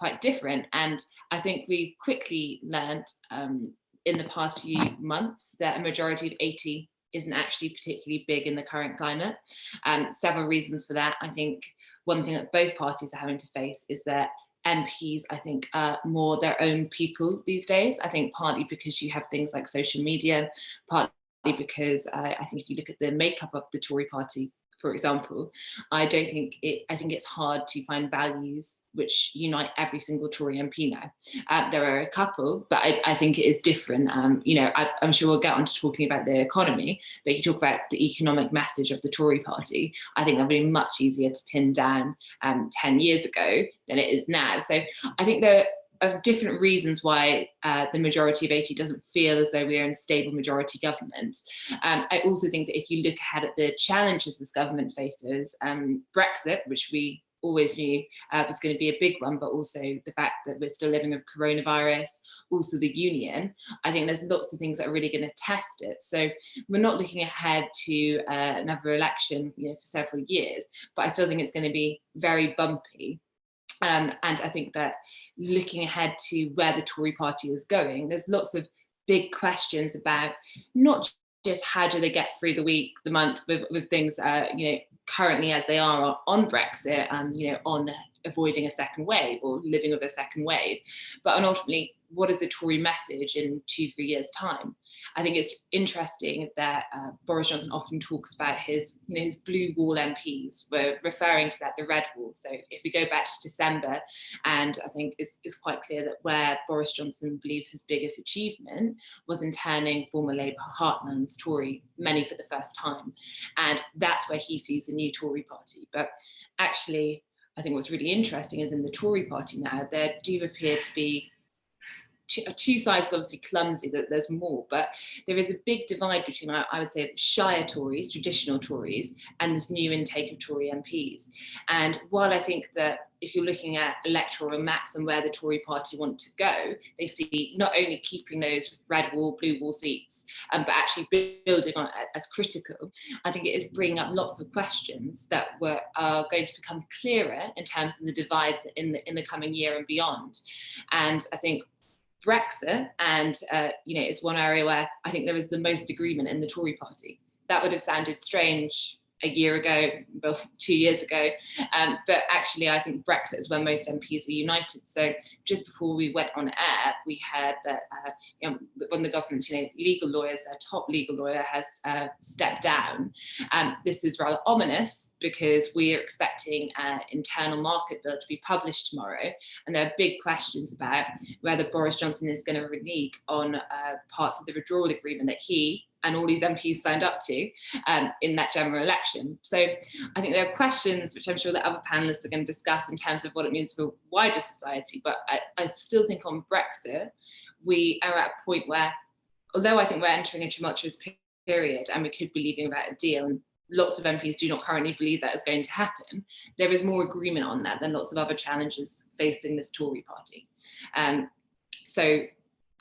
quite different. And I think we quickly learned in the past few months that a majority of 80 isn't actually particularly big in the current climate. Several reasons for that. I think one thing that both parties are having to face is that MPs, I think, are more their own people these days. I think partly because you have things like social media, partly because I think if you look at the makeup of the Tory party, for example, I think it's hard to find values which unite every single Tory MP now. There are a couple, but I think it is different. I'm sure we'll get on to talking about the economy, but you talk about the economic message of the Tory party, I think that would be much easier to pin down 10 years ago than it is now. So I think there are different reasons why the majority of 80 doesn't feel as though we are in stable majority government. I also think that if you look ahead at the challenges this government faces, Brexit, which we always knew was going to be a big one, but also the fact that we're still living with coronavirus, also the union, I think there's lots of things that are really going to test it. So we're not looking ahead to another election, for several years, but I still think it's going to be very bumpy. And I think that looking ahead to where the Tory party is going, there's lots of big questions about not just how do they get through the week, the month with things, currently as they are on Brexit, on avoiding a second wave or living with a second wave, but ultimately, what is the Tory message in 2-3 years' time? I think it's interesting that Boris Johnson often talks about his blue wall MPs. We're referring to that, the red wall. So if we go back to December, and I think it's quite clear that where Boris Johnson believes his biggest achievement was in turning former Labour heartlands Tory, many for the first time. And that's where he sees the new Tory party. But actually, I think what's really interesting is in the Tory party now, there do appear to be two sides, obviously clumsy, that there's more, but there is a big divide between, I would say, Shire Tories, traditional Tories, and this new intake of Tory MPs. And while I think that if you're looking at electoral maps and where the Tory party want to go, they see not only keeping those red wall, blue wall seats, but actually building on it as critical. I think it is bringing up lots of questions that are going to become clearer in terms of the divides in the coming year and beyond. And I think Brexit, and it's one area where I think there is the most agreement in the Tory party. That would have sounded strange a year ago, well, 2 years ago, but actually I think Brexit is where most MPs are united. So just before we went on air, we heard that one of the government's legal lawyers, their top legal lawyer, has stepped down. This is rather ominous because we are expecting an internal market bill to be published tomorrow, and there are big questions about whether Boris Johnson is going to renege on parts of the withdrawal agreement that he and all these MPs signed up to in that general election. So I think there are questions which I'm sure that other panellists are going to discuss in terms of what it means for wider society. But I still think on Brexit, we are at a point where, although I think we're entering a tumultuous period and we could be leaving without a deal, and lots of MPs do not currently believe that is going to happen, there is more agreement on that than lots of other challenges facing this Tory party. So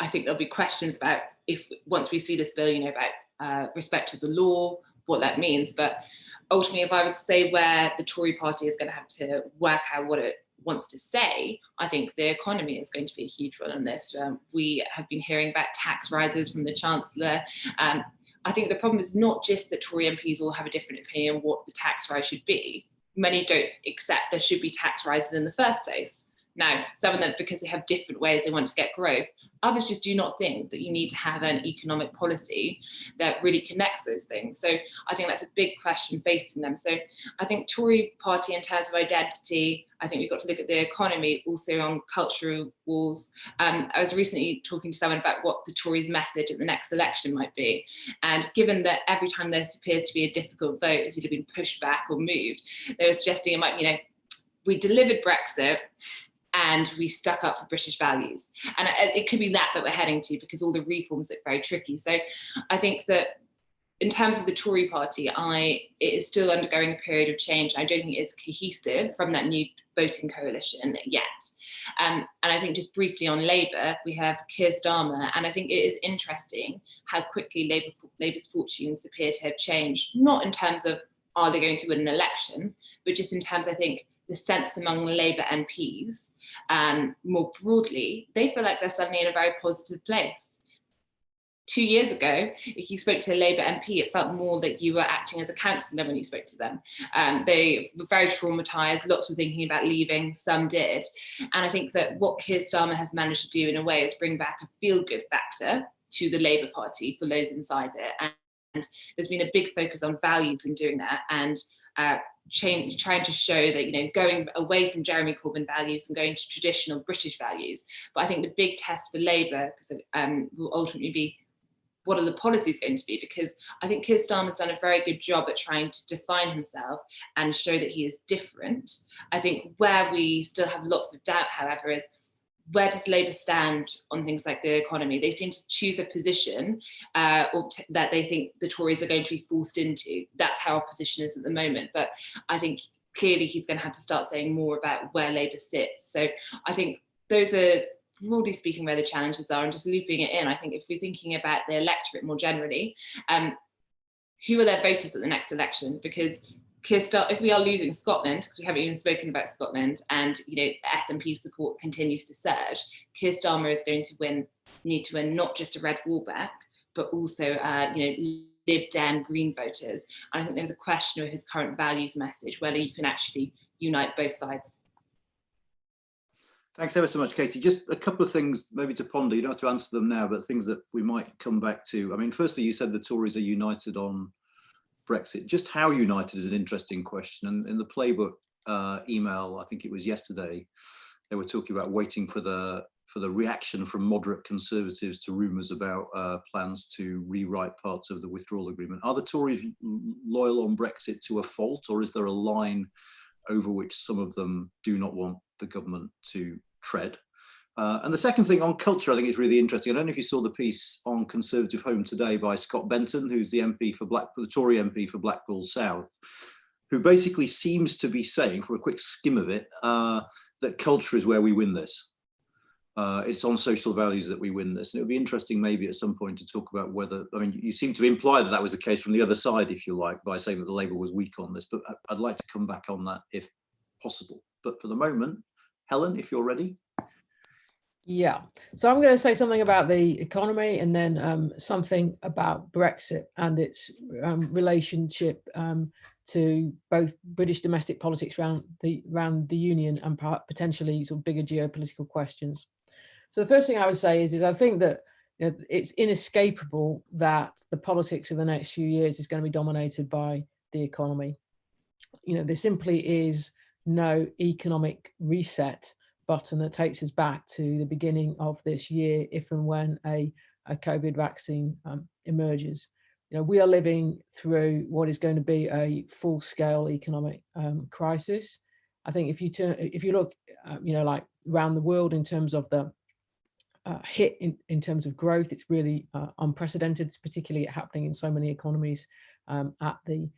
I think there'll be questions about if once we see this bill, about respect to the law, what that means. But ultimately, if I would say where the Tory party is going to have to work out what it wants to say, I think the economy is going to be a huge one on this. We have been hearing about tax rises from the Chancellor. I think the problem is not just that Tory MPs all have a different opinion on what the tax rise should be. Many don't accept there should be tax rises in the first place. Now, some of them, because they have different ways they want to get growth, others just do not think that you need to have an economic policy that really connects those things. So I think that's a big question facing them. So I think Tory party in terms of identity, I think we've got to look at the economy, also on cultural wars. I was recently talking to someone about what the Tories' message at the next election might be. And given that every time there appears to be a difficult vote, it's either been pushed back or moved, they were suggesting it might be, we delivered Brexit, and we stuck up for British values. And it could be that we're heading to, because all the reforms look very tricky. So I think that in terms of the Tory party, it is still undergoing a period of change. I don't think it is cohesive from that new voting coalition yet. And I think just briefly on Labour, we have Keir Starmer, and I think it is interesting how quickly Labour's fortunes appear to have changed, not in terms of are they going to win an election, but just in terms, I think, the sense among Labour MPs, more broadly, they feel like they're suddenly in a very positive place. 2 years ago, if you spoke to a Labour MP, it felt more that you were acting as a councillor when you spoke to them. They were very traumatised, lots were thinking about leaving, some did. And I think that what Keir Starmer has managed to do in a way is bring back a feel-good factor to the Labour Party for those inside it. And there's been a big focus on values in doing that, and trying to show that, you know, going away from Jeremy Corbyn values and going to traditional British values. But I think the big test for Labour, because it will ultimately be, what are the policies going to be? Because I think Keir Starmer's done a very good job at trying to define himself and show that he is different. I think where we still have lots of doubt, however, is where does Labour stand on things like the economy? They seem to choose a position that they think the Tories are going to be forced into. That's how our position is at the moment. But I think clearly he's going to have to start saying more about where Labour sits. So I think those are, broadly speaking, where the challenges are, and just looping it in. I think if we're thinking about the electorate more generally, who are their voters at the next election? Because if we are losing Scotland, because we haven't even spoken about Scotland, and you know SNP support continues to surge, Keir Starmer is going to need to win not just a red wall back, but also Lib Dem Green voters. And I think there's a question of his current values message, whether you can actually unite both sides. Thanks ever so much, Katie. Just a couple of things maybe to ponder. You don't have to answer them now, but things that we might come back to. I mean, firstly, you said the Tories are united on Brexit. Just how united is an interesting question. And in the Playbook email, I think it was yesterday, they were talking about waiting for the reaction from moderate Conservatives to rumours about plans to rewrite parts of the withdrawal agreement. Are the Tories loyal on Brexit to a fault, or is there a line over which some of them do not want the government to tread? And the second thing on culture, I think it's really interesting. I don't know if you saw the piece on Conservative Home today by Scott Benton, who's the MP for the Tory MP for Blackpool South, who basically seems to be saying, for a quick skim of it, that culture is where we win this. It's on social values that we win this. And it would be interesting maybe at some point to talk about whether, I mean, you seem to imply that that was the case from the other side, if you like, by saying that the Labour was weak on this, but I'd like to come back on that if possible. But for the moment, Helen, if you're ready. Yeah, so I'm going to say something about the economy and then something about Brexit and its relationship to both British domestic politics around the union and potentially sort of bigger geopolitical questions. So the first thing I would say is I think that it's inescapable that the politics of the next few years is going to be dominated by the economy. There simply is no economic reset button that takes us back to the beginning of this year, if and when a COVID vaccine emerges. We are living through what is going to be a full-scale economic crisis. I think if you look, like around the world in terms of the hit in terms of growth, it's really unprecedented. It's particularly happening in so many economies at the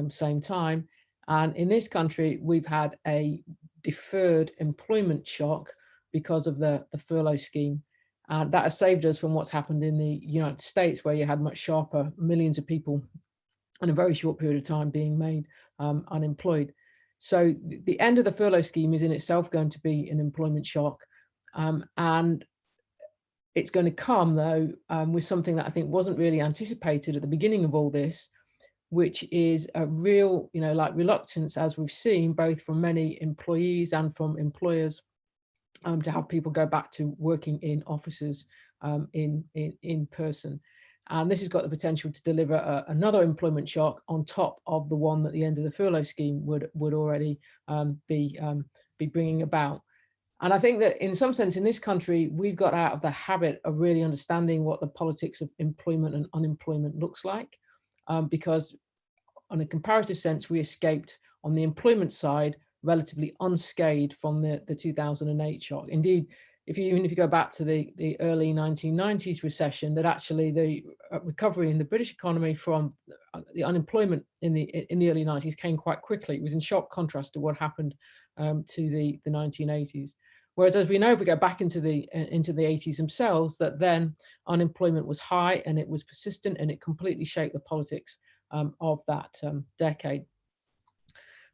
same time. And in this country, we've had a deferred employment shock because of the furlough scheme. And that has saved us from what's happened in the United States, where you had much sharper millions of people in a very short period of time being made unemployed. So the end of the furlough scheme is in itself going to be an employment shock. And it's going to come, though, with something that I think wasn't really anticipated at the beginning of all this, which is a real, reluctance, as we've seen, both from many employees and from employers, to have people go back to working in offices in person. And this has got the potential to deliver another employment shock on top of the one that the end of the furlough scheme would already be bringing about. And I think that in some sense in this country, we've got out of the habit of really understanding what the politics of employment and unemployment looks like. Because on a comparative sense, we escaped on the employment side relatively unscathed from the 2008 shock. Indeed, even if you go back to the early 1990s recession, that actually the recovery in the British economy from the unemployment in the early 90s came quite quickly. It was in sharp contrast to what happened to the 1980s. Whereas, as we know, if we go back into the 80s themselves, that then unemployment was high and it was persistent, and it completely shaped the politics of that decade.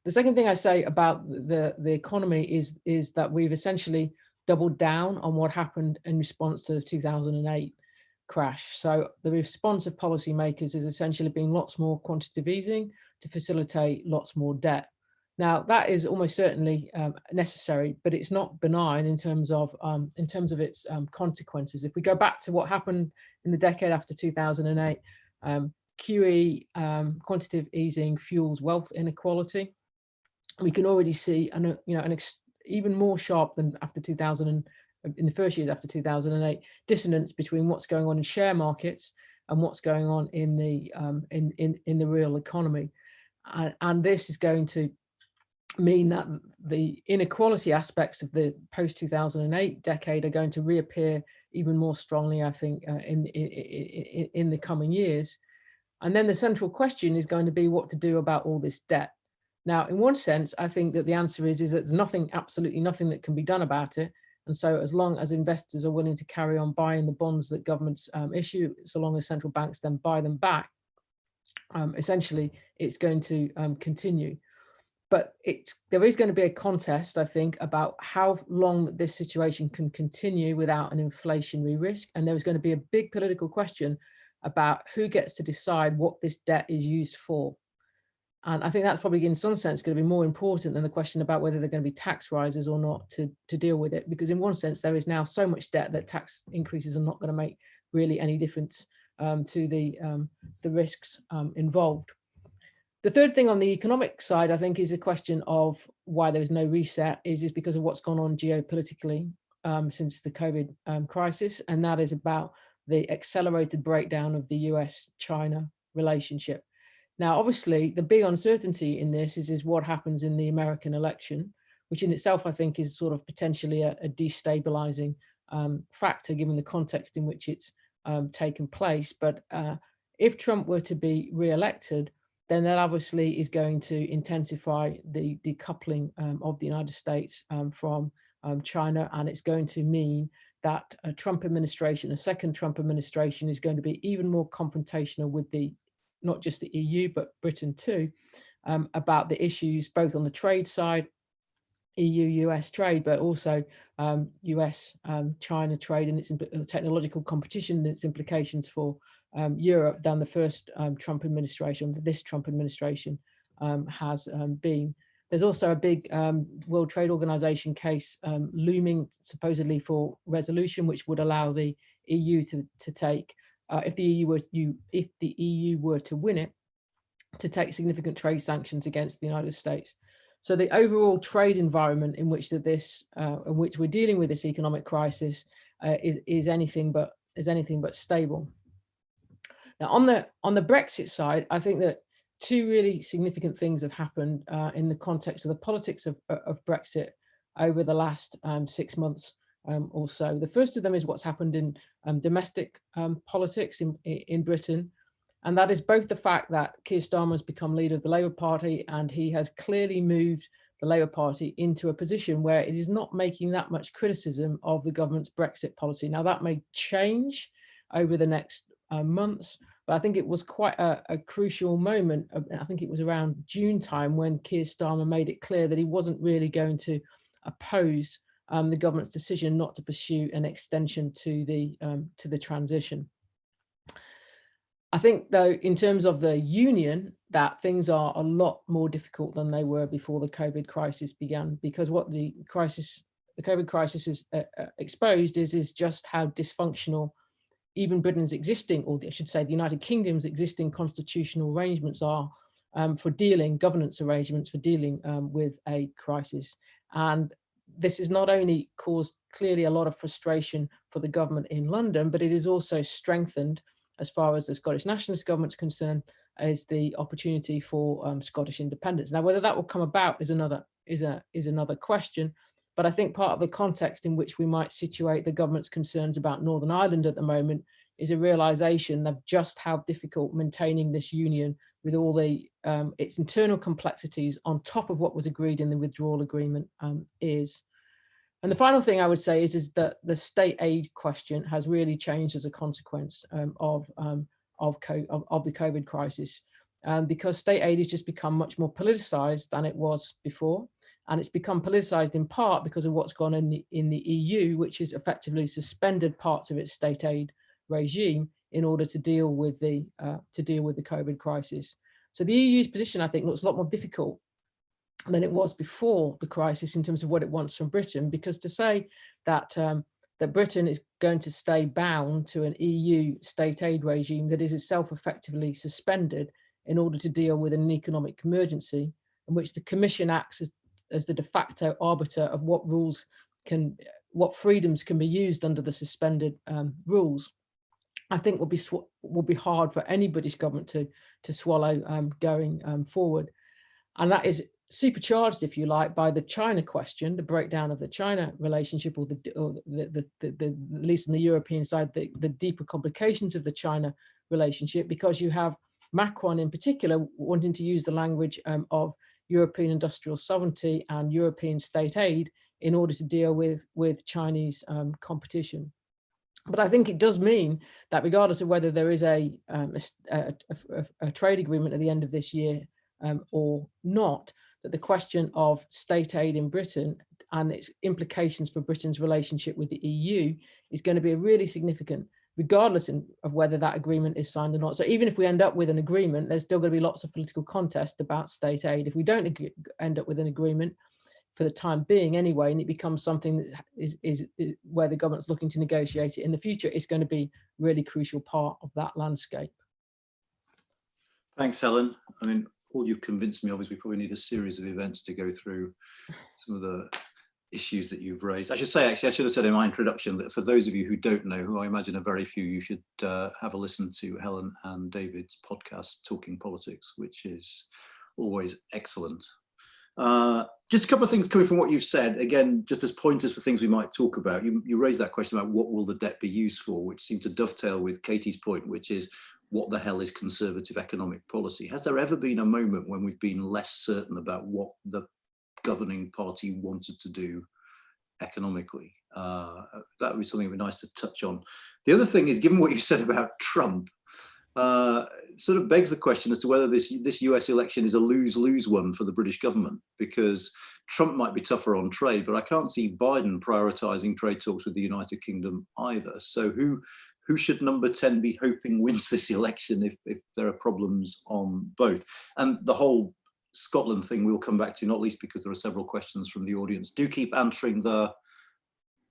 The second thing I say about the economy is that we've essentially doubled down on what happened in response to the 2008 crash. So the response of policymakers is essentially being lots more quantitative easing to facilitate lots more debt. Now that is almost certainly necessary, but it's not benign in terms of its consequences. If we go back to what happened in the decade after 2008, QE, quantitative easing, fuels wealth inequality. We can already see even more sharp than after 2000 in the first years after 2008 dissonance between what's going on in share markets and what's going on in the real economy, and this is going to mean that the inequality aspects of the post 2008 decade are going to reappear even more strongly, I think, in the coming years. And then the central question is going to be what to do about all this debt. Now, in one sense, I think that the answer is that there's nothing, absolutely nothing that can be done about it. And so as long as investors are willing to carry on buying the bonds that governments issue, so long as central banks then buy them back, essentially it's going to continue. But there is going to be a contest, I think, about how long this situation can continue without an inflationary risk. And there is going to be a big political question about who gets to decide what this debt is used for. And I think that's probably in some sense going to be more important than the question about whether there are going to be tax rises or not to deal with it. Because in one sense, there is now so much debt that tax increases are not going to make really any difference to the risks involved. The third thing on the economic side, I think, is a question of why there is no reset is because of what's gone on geopolitically since the COVID crisis. And that is about the accelerated breakdown of the US-China relationship. Now, obviously, the big uncertainty in this is what happens in the American election, which in itself, I think, is sort of potentially a destabilizing factor, given the context in which it's taken place. But if Trump were to be re-elected, then that obviously is going to intensify the decoupling of the United States from China. And it's going to mean that a Trump administration, a second Trump administration, is going to be even more confrontational with not just the EU, but Britain too, about the issues both on the trade side, EU-US trade, but also US-China trade and its technological competition and its implications for Europe than the first Trump administration, this Trump administration has been. There's also a big World Trade Organization case looming supposedly for resolution, which would allow the EU to take, if the EU were to win it, to take significant trade sanctions against the United States. So the overall trade environment in which we're dealing with this economic crisis is anything but stable. Now, on the Brexit side, I think that two really significant things have happened in the context of the politics of Brexit over the last 6 months or so. The first of them is what's happened in domestic politics in Britain. And that is both the fact that Keir Starmer has become leader of the Labour Party, and he has clearly moved the Labour Party into a position where it is not making that much criticism of the government's Brexit policy. Now, that may change over the next months, but I think it was quite a crucial moment. I think it was around June time when Keir Starmer made it clear that he wasn't really going to oppose the government's decision not to pursue an extension to the transition. I think, though, in terms of the union, that things are a lot more difficult than they were before the COVID crisis began, because what the COVID crisis has exposed is just how dysfunctional even Britain's existing, or I should say the United Kingdom's existing constitutional arrangements are governance arrangements for dealing with a crisis. And this has not only caused clearly a lot of frustration for the government in London, but it is also strengthened, as far as the Scottish Nationalist government's concerned, is the opportunity for Scottish independence. Now, whether that will come about is another question. But I think part of the context in which we might situate the government's concerns about Northern Ireland at the moment is a realization of just how difficult maintaining this union with all its internal complexities on top of what was agreed in the withdrawal agreement is. And the final thing I would say is that the state aid question has really changed as a consequence of the COVID crisis. because state aid has just become much more politicized than it was before. And it's become politicized in part because of what's gone in the EU, which has effectively suspended parts of its state aid regime in order to deal with the COVID crisis. So the EU's position, I think, looks a lot more difficult than it was before the crisis in terms of what it wants from Britain, because to say that that Britain is going to stay bound to an EU state aid regime that is itself effectively suspended in order to deal with an economic emergency, in which the Commission acts as the de facto arbiter of what freedoms can be used under the suspended rules, I think will be hard for any British government to swallow going forward. And that is supercharged, if you like, by the China question, the breakdown of the China relationship, or at least on the European side, the deeper complications of the China relationship, because you have Macron in particular wanting to use the language of European industrial sovereignty and European state aid in order to deal with Chinese competition. But I think it does mean that regardless of whether there is a trade agreement at the end of this year or not, that the question of state aid in Britain and its implications for Britain's relationship with the EU is going to be a really significant, regardless of whether that agreement is signed or not. So even if we end up with an agreement, there's still going to be lots of political contest about state aid. If we don't end up with an agreement, for the time being anyway, and it becomes something that is where the government's looking to negotiate it in the future, it's going to be a really crucial part of that landscape. Thanks, Helen. I mean, all you've convinced me of is we probably need a series of events to go through some of the issues that you've raised. I should say, actually, I should have said in my introduction that for those of you who don't know, who I imagine are very few, you should have a listen to Helen and David's podcast, Talking Politics, which is always excellent. Just a couple of things coming from what you've said, again, just as pointers for things we might talk about. You raised that question about what will the debt be used for, which seemed to dovetail with Katie's point, which is what the hell is conservative economic policy? Has there ever been a moment when we've been less certain about what the governing party wanted to do economically? That would be something that would be nice to touch on. The other thing is, given what you said about Trump, sort of begs the question as to whether this US election is a lose-lose one for the British government, because Trump might be tougher on trade, but I can't see Biden prioritising trade talks with the United Kingdom either. So who should number 10 be hoping wins this election if there are problems on both? And the whole Scotland thing we'll come back to, not least because there are several questions from the audience. Do keep answering the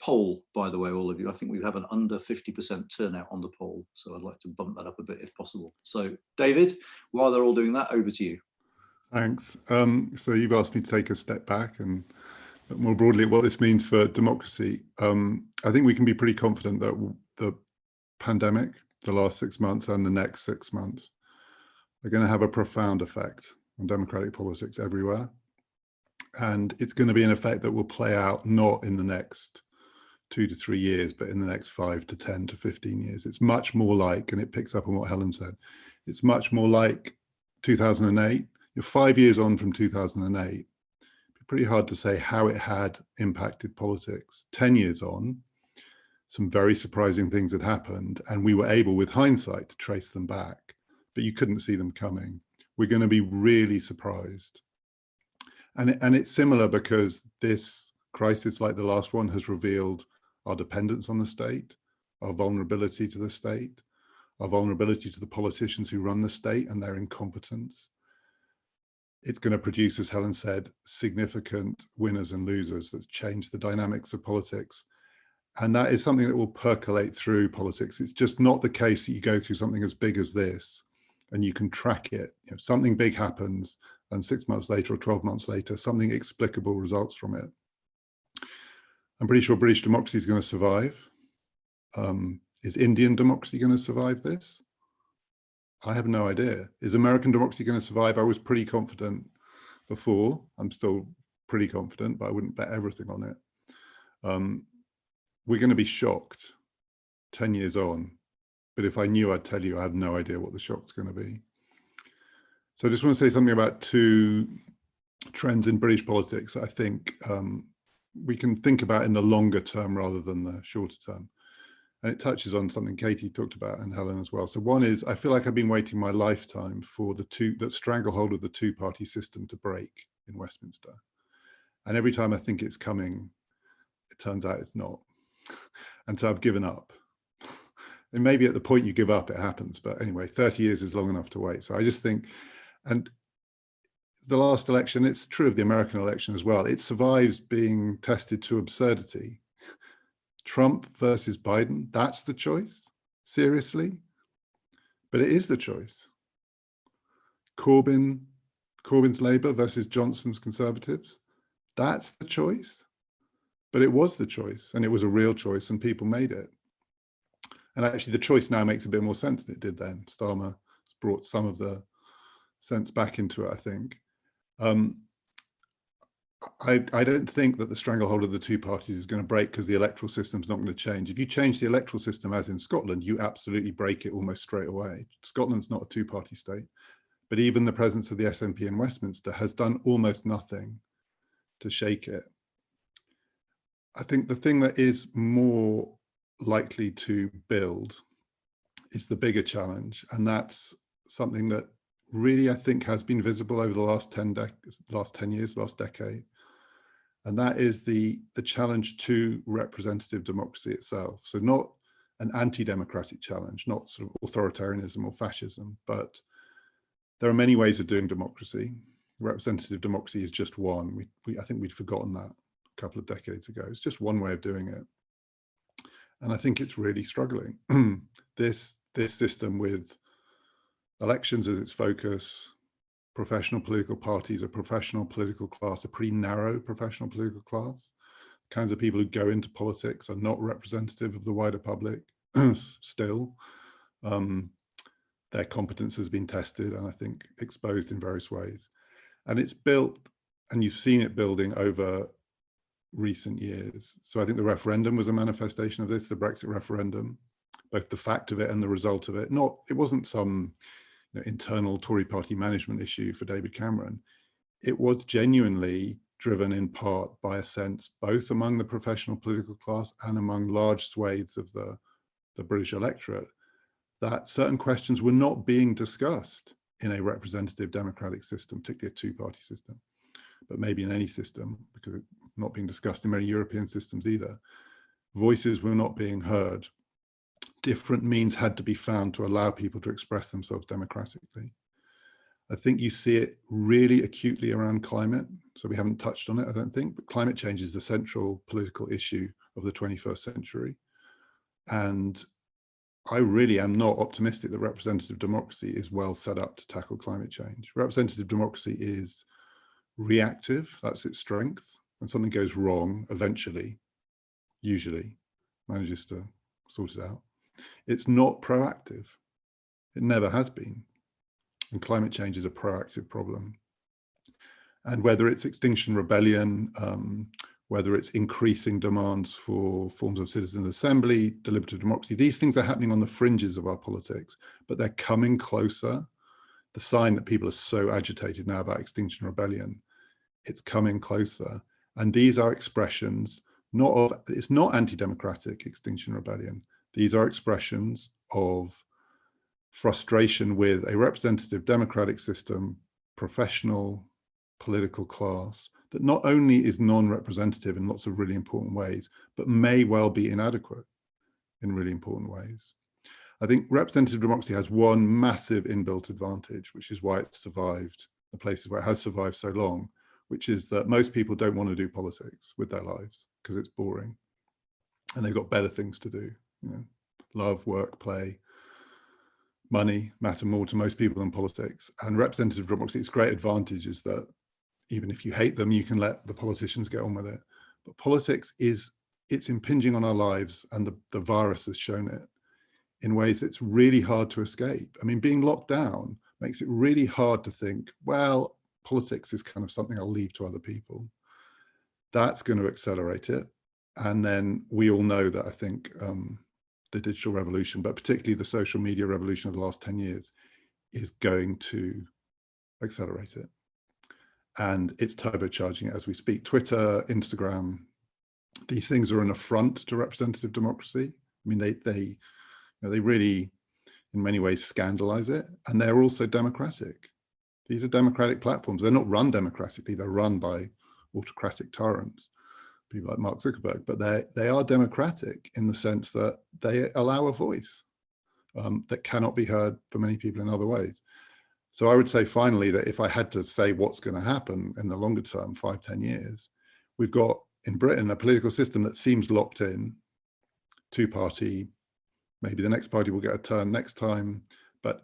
poll, by the way, all of you. I think we have an under 50% turnout on the poll, so I'd like to bump that up a bit if possible. So David, while they're all doing that, over to you. Thanks. So you've asked me to take a step back and look more broadly at what this means for democracy. I think we can be pretty confident that the pandemic, the last 6 months and the next 6 months, are going to have a profound effect on democratic politics everywhere. And it's going to be an effect that will play out not in the next 2 to 3 years, but in the next 5 to 10 to 15 years. It's much more like, and it picks up on what Helen said, it's much more like 2008. You're 5 years on from 2008. It'd be pretty hard to say how it had impacted politics. 10 years on, some very surprising things had happened, and we were able, with hindsight, to trace them back, but you couldn't see them coming. We're going to be really surprised. And it's similar because this crisis, like the last one, has revealed our dependence on the state, our vulnerability to the state, our vulnerability to the politicians who run the state and their incompetence. It's going to produce, as Helen said, significant winners and losers that change the dynamics of politics. And that is something that will percolate through politics. It's just not the case that you go through something as big as this and you can track it. You know, something big happens and 6 months later or 12 months later, something explicable results from it. I'm pretty sure British democracy is going to survive. Is Indian democracy going to survive this? I have no idea. Is American democracy going to survive? I was pretty confident before. I'm still pretty confident, but I wouldn't bet everything on it. We're going to be shocked 10 years on. But if I knew, I'd tell you I have no idea what the shock's going to be. So I just want to say something about two trends in British politics I think we can think about in the longer term rather than the shorter term. And it touches on something Katie talked about and Helen as well. So one is, I feel like I've been waiting my lifetime for that stranglehold of the two-party system to break in Westminster. And every time I think it's coming, it turns out it's not. And so I've given up. And maybe at the point you give up, it happens. But anyway, 30 years is long enough to wait. So I just think, and the last election, it's true of the American election as well, it survives being tested to absurdity. Trump versus Biden, that's the choice? Seriously? But it is the choice. Corbyn's Labour versus Johnson's Conservatives, that's the choice? But it was the choice, and it was a real choice, and people made it. And actually the choice now makes a bit more sense than it did then. Starmer brought some of the sense back into it, I think. I don't think that the stranglehold of the two parties is going to break because the electoral system's not going to change. If you change the electoral system, as in Scotland, you absolutely break it almost straight away. Scotland's not a two-party state, but even the presence of the SNP in Westminster has done almost nothing to shake it. I think the thing that is more likely to build is the bigger challenge, and that's something that really I think has been visible over the last 10 years, last decade. And that is the challenge to representative democracy itself. So not an anti-democratic challenge, not sort of authoritarianism or fascism, but there are many ways of doing democracy. Representative democracy is just one. I think we'd forgotten that a couple of decades ago. It's just one way of doing it. And I think it's really struggling. This system with elections as its focus, professional political parties, a professional political class, a pretty narrow professional political class. The kinds of people who go into politics are not representative of the wider public still. Their competence has been tested and I think exposed in various ways. And it's built, and you've seen it building over recent years. So I think the referendum was a manifestation of this, the Brexit referendum, both the fact of it and the result of it. It wasn't some internal Tory party management issue for David Cameron. It was genuinely driven in part by a sense, both among the professional political class and among large swathes of the British electorate, that certain questions were not being discussed in a representative democratic system, particularly a two-party system, but maybe in any system, because it's not being discussed in many European systems either. Voices were not being heard. Different means had to be found to allow people to express themselves democratically. I think you see it really acutely around climate. So we haven't touched on it, I don't think, but climate change is the central political issue of the 21st century. And I really am not optimistic that representative democracy is well set up to tackle climate change. Representative democracy is reactive, that's its strength. When something goes wrong, eventually, usually, manages to sort it out. It's not proactive. It never has been. And climate change is a proactive problem. And whether it's Extinction Rebellion, whether it's increasing demands for forms of citizen assembly, deliberative democracy, these things are happening on the fringes of our politics, but they're coming closer. The sign that people are so agitated now about Extinction Rebellion, it's coming closer. And these are expressions, it's not anti-democratic Extinction Rebellion. These are expressions of frustration with a representative democratic system, professional political class, that not only is non-representative in lots of really important ways, but may well be inadequate in really important ways. I think representative democracy has one massive inbuilt advantage, which is why it's survived the places where it has survived so long, which is that most people don't want to do politics with their lives because it's boring and they've got better things to do. Love, work, play, money matter more to most people than politics. And representative democracy, its great advantage is that even if you hate them, you can let the politicians get on with it. But politics it's impinging on our lives, and the virus has shown it in ways that's really hard to escape. I mean, being locked down makes it really hard to think, well, politics is kind of something I'll leave to other people. That's going to accelerate it. And then we all know that I think the digital revolution, but particularly the social media revolution of the last 10 years, is going to accelerate it. And it's turbocharging it as we speak. Twitter, Instagram, these things are an affront to representative democracy. I mean, they really, in many ways, scandalize it, and they're also democratic. These are democratic platforms. They're not run democratically. They're run by autocratic tyrants, people like Mark Zuckerberg, but they are democratic in the sense that they allow a voice that cannot be heard for many people in other ways. So I would say finally that if I had to say what's going to happen in the longer term, 5-10 years, we've got in Britain a political system that seems locked in, two-party, maybe the next party will get a turn next time, but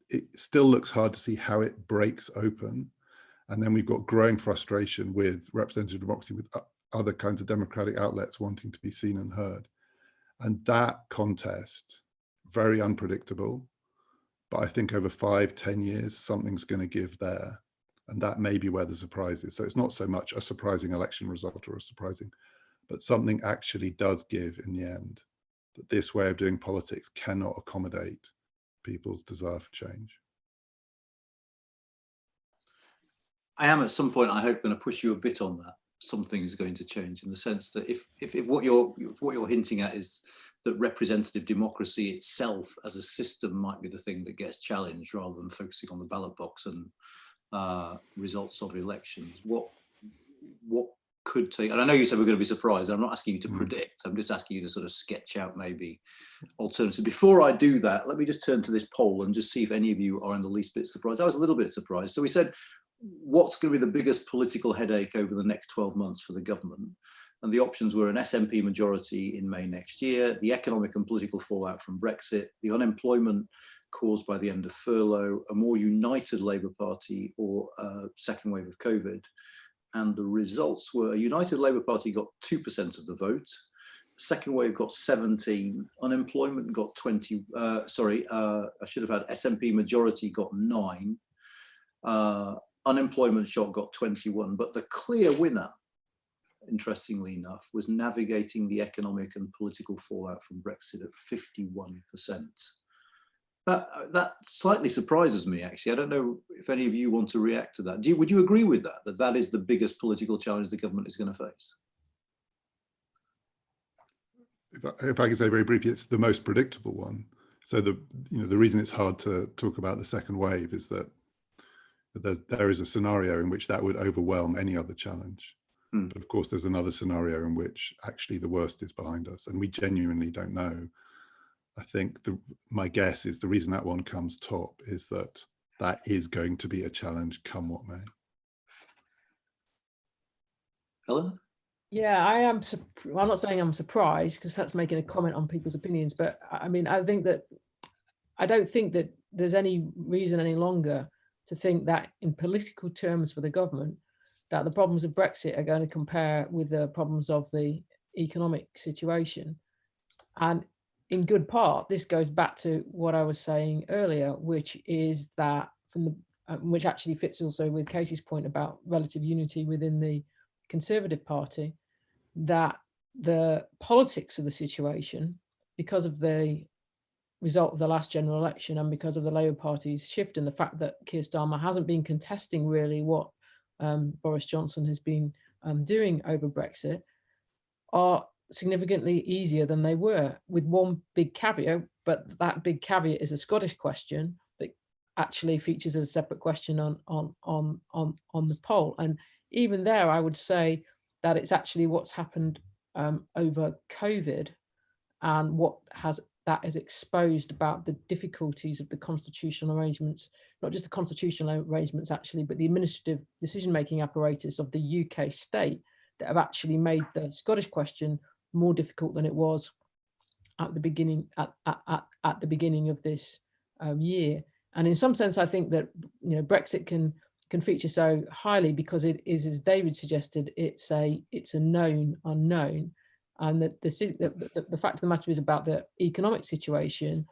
it still looks hard to see how it breaks open. And then we've got growing frustration with representative democracy, with other kinds of democratic outlets wanting to be seen and heard. And that contest, very unpredictable, but I think over 5-10 years, something's going to give there. And that may be where the surprise is. So it's not so much a surprising election result or a surprising, but something actually does give in the end, that this way of doing politics cannot accommodate people's desire for change. I am at some point, I hope, going to push you a bit on that. Something is going to change, in the sense that if what you're hinting at is that representative democracy itself as a system might be the thing that gets challenged, rather than focusing on the ballot box and results of elections, what could take, and I know you said we're going to be surprised, I'm not asking you to predict, I'm just asking you to sort of sketch out maybe alternatives. Before I do that, let me just turn to this poll and just see if any of you are in the least bit surprised. I was a little bit surprised. So we said, what's going to be the biggest political headache over the next 12 months for the government? And the options were an SNP majority in May next year, the economic and political fallout from Brexit, the unemployment caused by the end of furlough, a more united Labour Party, or a second wave of COVID. And the results were a united Labour Party got 2% of the vote, second wave got 17, unemployment got 20, I should have had SNP majority got 9, unemployment shock got 21, but the clear winner, interestingly enough, was navigating the economic and political fallout from Brexit at 51%. That slightly surprises me, actually. I don't know if any of you want to react to that. Would you agree with that, that is the biggest political challenge the government is going to face? If I can say very briefly, it's the most predictable one. So the reason it's hard to talk about the second wave is that there is a scenario in which that would overwhelm any other challenge. But of course, there's another scenario in which actually the worst is behind us, and we genuinely don't know. I think my guess is the reason that one comes top is that is going to be a challenge, come what may. Helen? Yeah, I am. I'm not saying I'm surprised, because that's making a comment on people's opinions. But I mean, I don't think that there's any reason any longer to think that in political terms for the government, that the problems of Brexit are going to compare with the problems of the economic situation. And in good part, this goes back to what I was saying earlier, which is that which actually fits also with Casey's point about relative unity within the Conservative Party, that the politics of the situation, because of the result of the last general election and because of the Labour Party's shift and the fact that Keir Starmer hasn't been contesting really what Boris Johnson has been doing over Brexit, are significantly easier than they were, with one big caveat, but that big caveat is a Scottish question that actually features as a separate question on the poll. And even there, I would say that it's actually what's happened over COVID and what has exposed about the difficulties of the constitutional arrangements, not just the constitutional arrangements actually, but the administrative decision-making apparatus of the UK state, that have actually made the Scottish question more difficult than it was at the beginning at the beginning of this year. And in some sense, I think that Brexit can feature so highly because it is, as David suggested, it's a known unknown, and that the fact of the matter is about the economic situation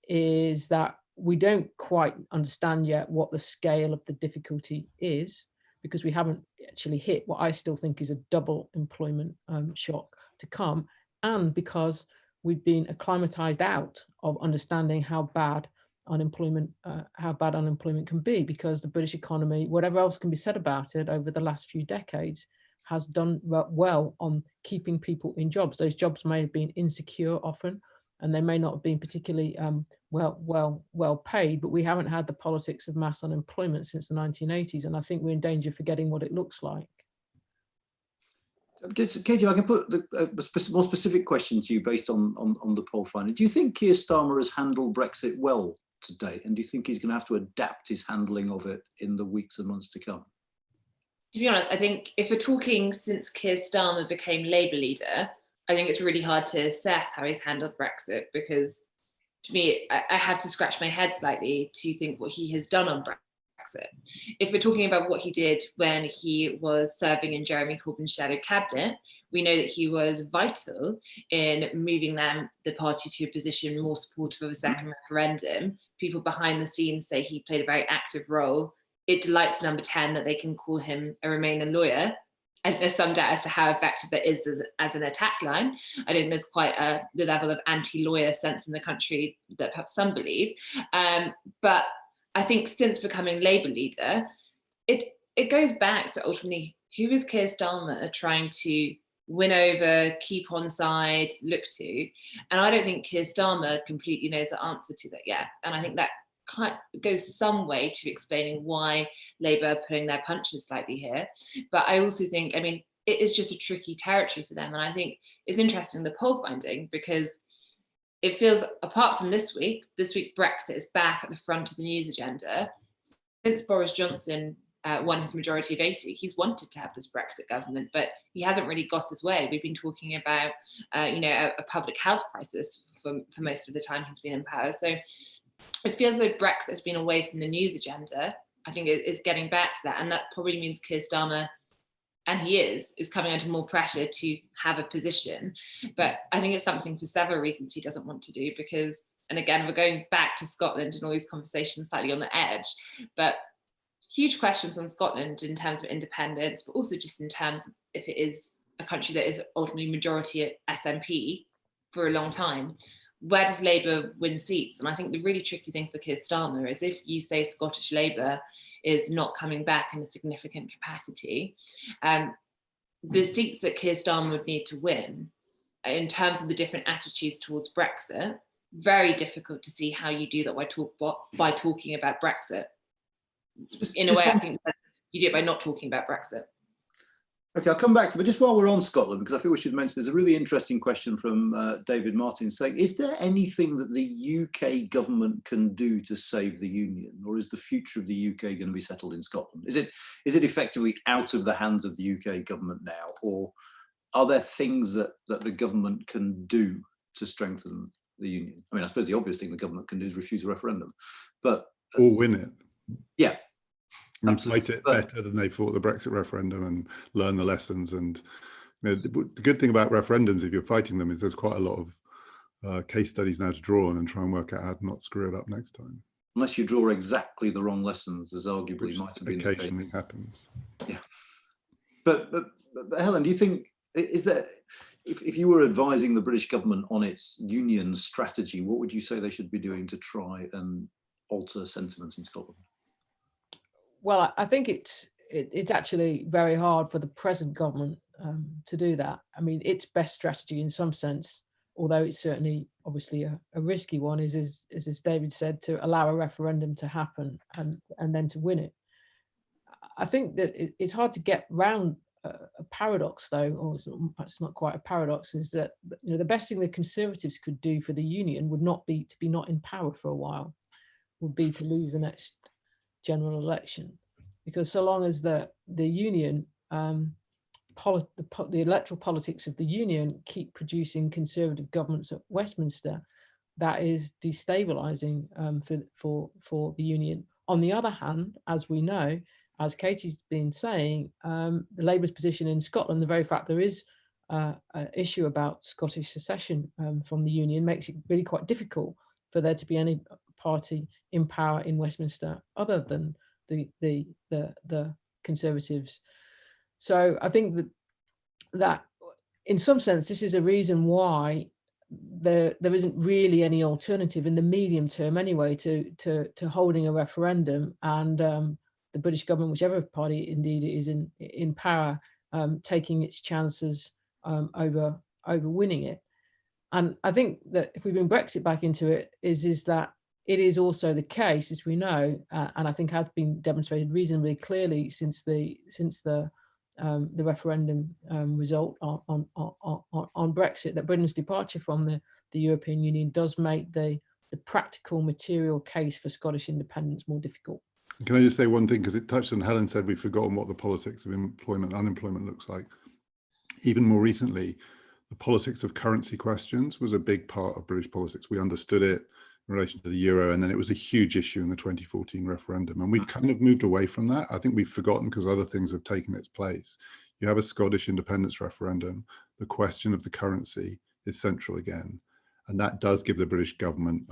is that we don't quite understand yet what the scale of the difficulty is, because we haven't actually hit what I still think is a double employment shock to come, and because we've been acclimatized out of understanding how bad unemployment can be, because the British economy, whatever else can be said about it over the last few decades, has done well on keeping people in jobs. Those jobs may have been insecure often, and they may not have been particularly well paid, but we haven't had the politics of mass unemployment since the 1980s, and I think we're in danger of forgetting what it looks like. Katie, I can put a more specific question to you based on the poll finding. Do you think Keir Starmer has handled Brexit well to date, and do you think he's going to have to adapt his handling of it in the weeks and months to come? To be honest, I think if we're talking since Keir Starmer became Labour leader, I think it's really hard to assess how he's handled Brexit, because to me, I have to scratch my head slightly to think what he has done on Brexit. If we're talking about what he did when he was serving in Jeremy Corbyn's shadow cabinet, we know that he was vital in moving the party to a position more supportive of a second referendum. People behind the scenes say he played a very active role. It delights Number 10 that they can call him a Remainer lawyer. I think there's some doubt as to how effective that is as an attack line. I think there's quite the level of anti-lawyer sense in the country that perhaps some believe. But I think since becoming Labour leader, it goes back to ultimately, who is Keir Starmer trying to win over, keep on side, look to? And I don't think Keir Starmer completely knows the answer to that yet. And I think that goes some way to explaining why Labour are pulling their punches slightly here. But I also think, I mean, it is just a tricky territory for them. And I think it's interesting, the poll finding, because it feels, apart from this week Brexit is back at the front of the news agenda. Since Boris Johnson won his majority of 80, he's wanted to have this Brexit government, but he hasn't really got his way. We've been talking about, a public health crisis for most of the time he's been in power. So it feels like Brexit has been away from the news agenda. I think it's getting back to that. And that probably means Keir Starmer, and he is coming under more pressure to have a position. But I think it's something for several reasons he doesn't want to do, because, and again, we're going back to Scotland and all these conversations slightly on the edge, but huge questions on Scotland in terms of independence, but also just in terms of if it is a country that is ultimately majority SNP for a long time. Where does Labour win seats? And I think the really tricky thing for Keir Starmer is if you say Scottish Labour is not coming back in a significant capacity, the seats that Keir Starmer would need to win, in terms of the different attitudes towards Brexit, very difficult to see how you do that by talking about Brexit. In a way, I think you do it by not talking about Brexit. Okay, I'll come back to, but just while we're on Scotland, because I feel we should mention, there's a really interesting question from David Martin saying, is there anything that the UK government can do to save the union, or is the future of the UK going to be settled in Scotland? Is it effectively out of the hands of the UK government now, or are there things that the government can do to strengthen the union? I mean, I suppose the obvious thing the government can do is refuse a referendum, but or win it. Yeah. And fight it better than they fought the Brexit referendum and learn the lessons. And the good thing about referendums, if you're fighting them, is there's quite a lot of case studies now to draw on and try and work out how to not screw it up next time. Unless you draw exactly the wrong lessons, as arguably Which might have been occasionally happens. Yeah, but Helen, do you think, is there, if you were advising the British government on its union strategy, what would you say they should be doing to try and alter sentiment in Scotland? Well, I think it's actually very hard for the present government to do that. I mean, its best strategy in some sense, although it's certainly obviously a risky one, is as David said, to allow a referendum to happen and then to win it. I think that it's hard to get round a paradox, though, or perhaps not quite a paradox, is that the best thing the Conservatives could do for the union would not be to be not in power for a while, would be to lose the next general election, because so long as the union, the electoral politics of the union keep producing Conservative governments at Westminster, that is destabilising for the union. On the other hand, as we know, as Katie's been saying, the Labour's position in Scotland, the very fact there is an issue about Scottish secession from the union, makes it really quite difficult for there to be any party in power in Westminster other than the Conservatives. So I think that in some sense this is a reason why there isn't really any alternative in the medium term anyway to holding a referendum, and the British government, whichever party indeed is in power, taking its chances over winning it. And I think that if we bring Brexit back into it, is that it is also the case, as we know, and I think has been demonstrated reasonably clearly since the referendum result on Brexit, that Britain's departure from the European Union does make the practical material case for Scottish independence more difficult. Can I just say one thing, because it touched on, Helen said we've forgotten what the politics of employment and unemployment looks like. Even more recently, the politics of currency questions was a big part of British politics. We understood it in relation to the euro, and then it was a huge issue in the 2014 referendum. And we've kind of moved away from that. I think we've forgotten because other things have taken its place. You have a Scottish independence referendum. The question of the currency is central again. And that does give the British government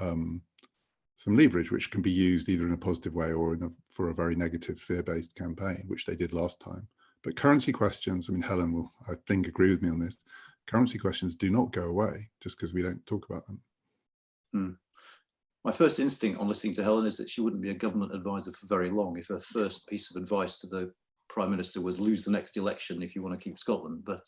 some leverage, which can be used either in a positive way or for a very negative fear-based campaign, which they did last time. But currency questions, I mean, Helen will, I think, agree with me on this. Currency questions do not go away just because we don't talk about them. My first instinct on listening to Helen is that she wouldn't be a government advisor for very long if her first piece of advice to the Prime Minister was lose the next election if you want to keep Scotland. But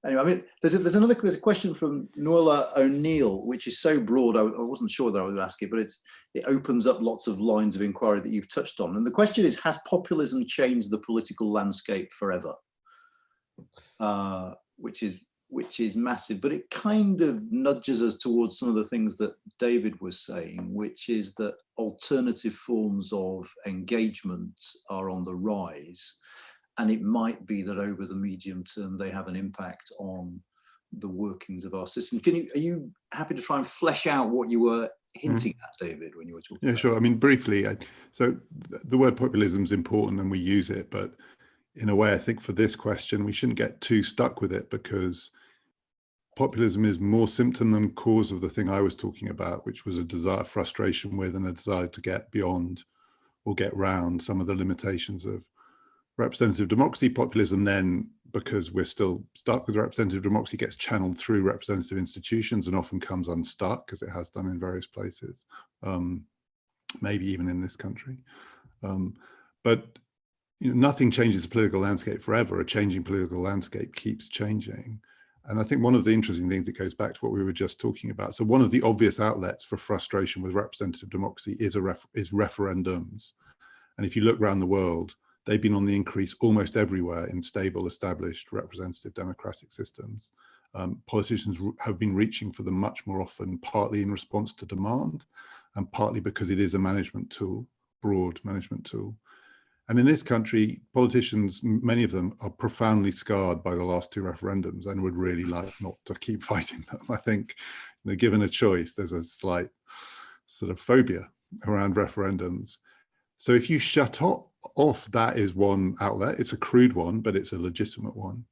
anyway, I mean, there's a question from Nuala O'Neill, which is so broad, I wasn't sure that I would ask it, but it opens up lots of lines of inquiry that you've touched on. And the question is, has populism changed the political landscape forever? Which is massive, but it kind of nudges us towards some of the things that David was saying, which is that alternative forms of engagement are on the rise. And it might be that over the medium term, they have an impact on the workings of our system. Are you happy to try and flesh out what you were hinting at, David, when you were talking? Yeah, sure. I mean, briefly, so the word populism is important and we use it, but in a way, I think for this question, we shouldn't get too stuck with it because populism is more symptom than cause of the thing I was talking about, which was a desire, frustration with, and a desire to get beyond or get round some of the limitations of representative democracy. Populism then, because we're still stuck with representative democracy, gets channeled through representative institutions and often comes unstuck, as it has done in various places, maybe even in this country. But nothing changes the political landscape forever. A changing political landscape keeps changing. And I think one of the interesting things that goes back to what we were just talking about. So one of the obvious outlets for frustration with representative democracy is referendums. And if you look around the world, they've been on the increase almost everywhere in stable, established representative democratic systems. Politicians have been reaching for them much more often, partly in response to demand and partly because it is a management tool, broad management tool. And in this country, politicians, many of them are profoundly scarred by the last two referendums and would really like not to keep fighting them. I think, given a choice, there's a slight sort of phobia around referendums. So if you shut off, that is one outlet. It's a crude one, but it's a legitimate one.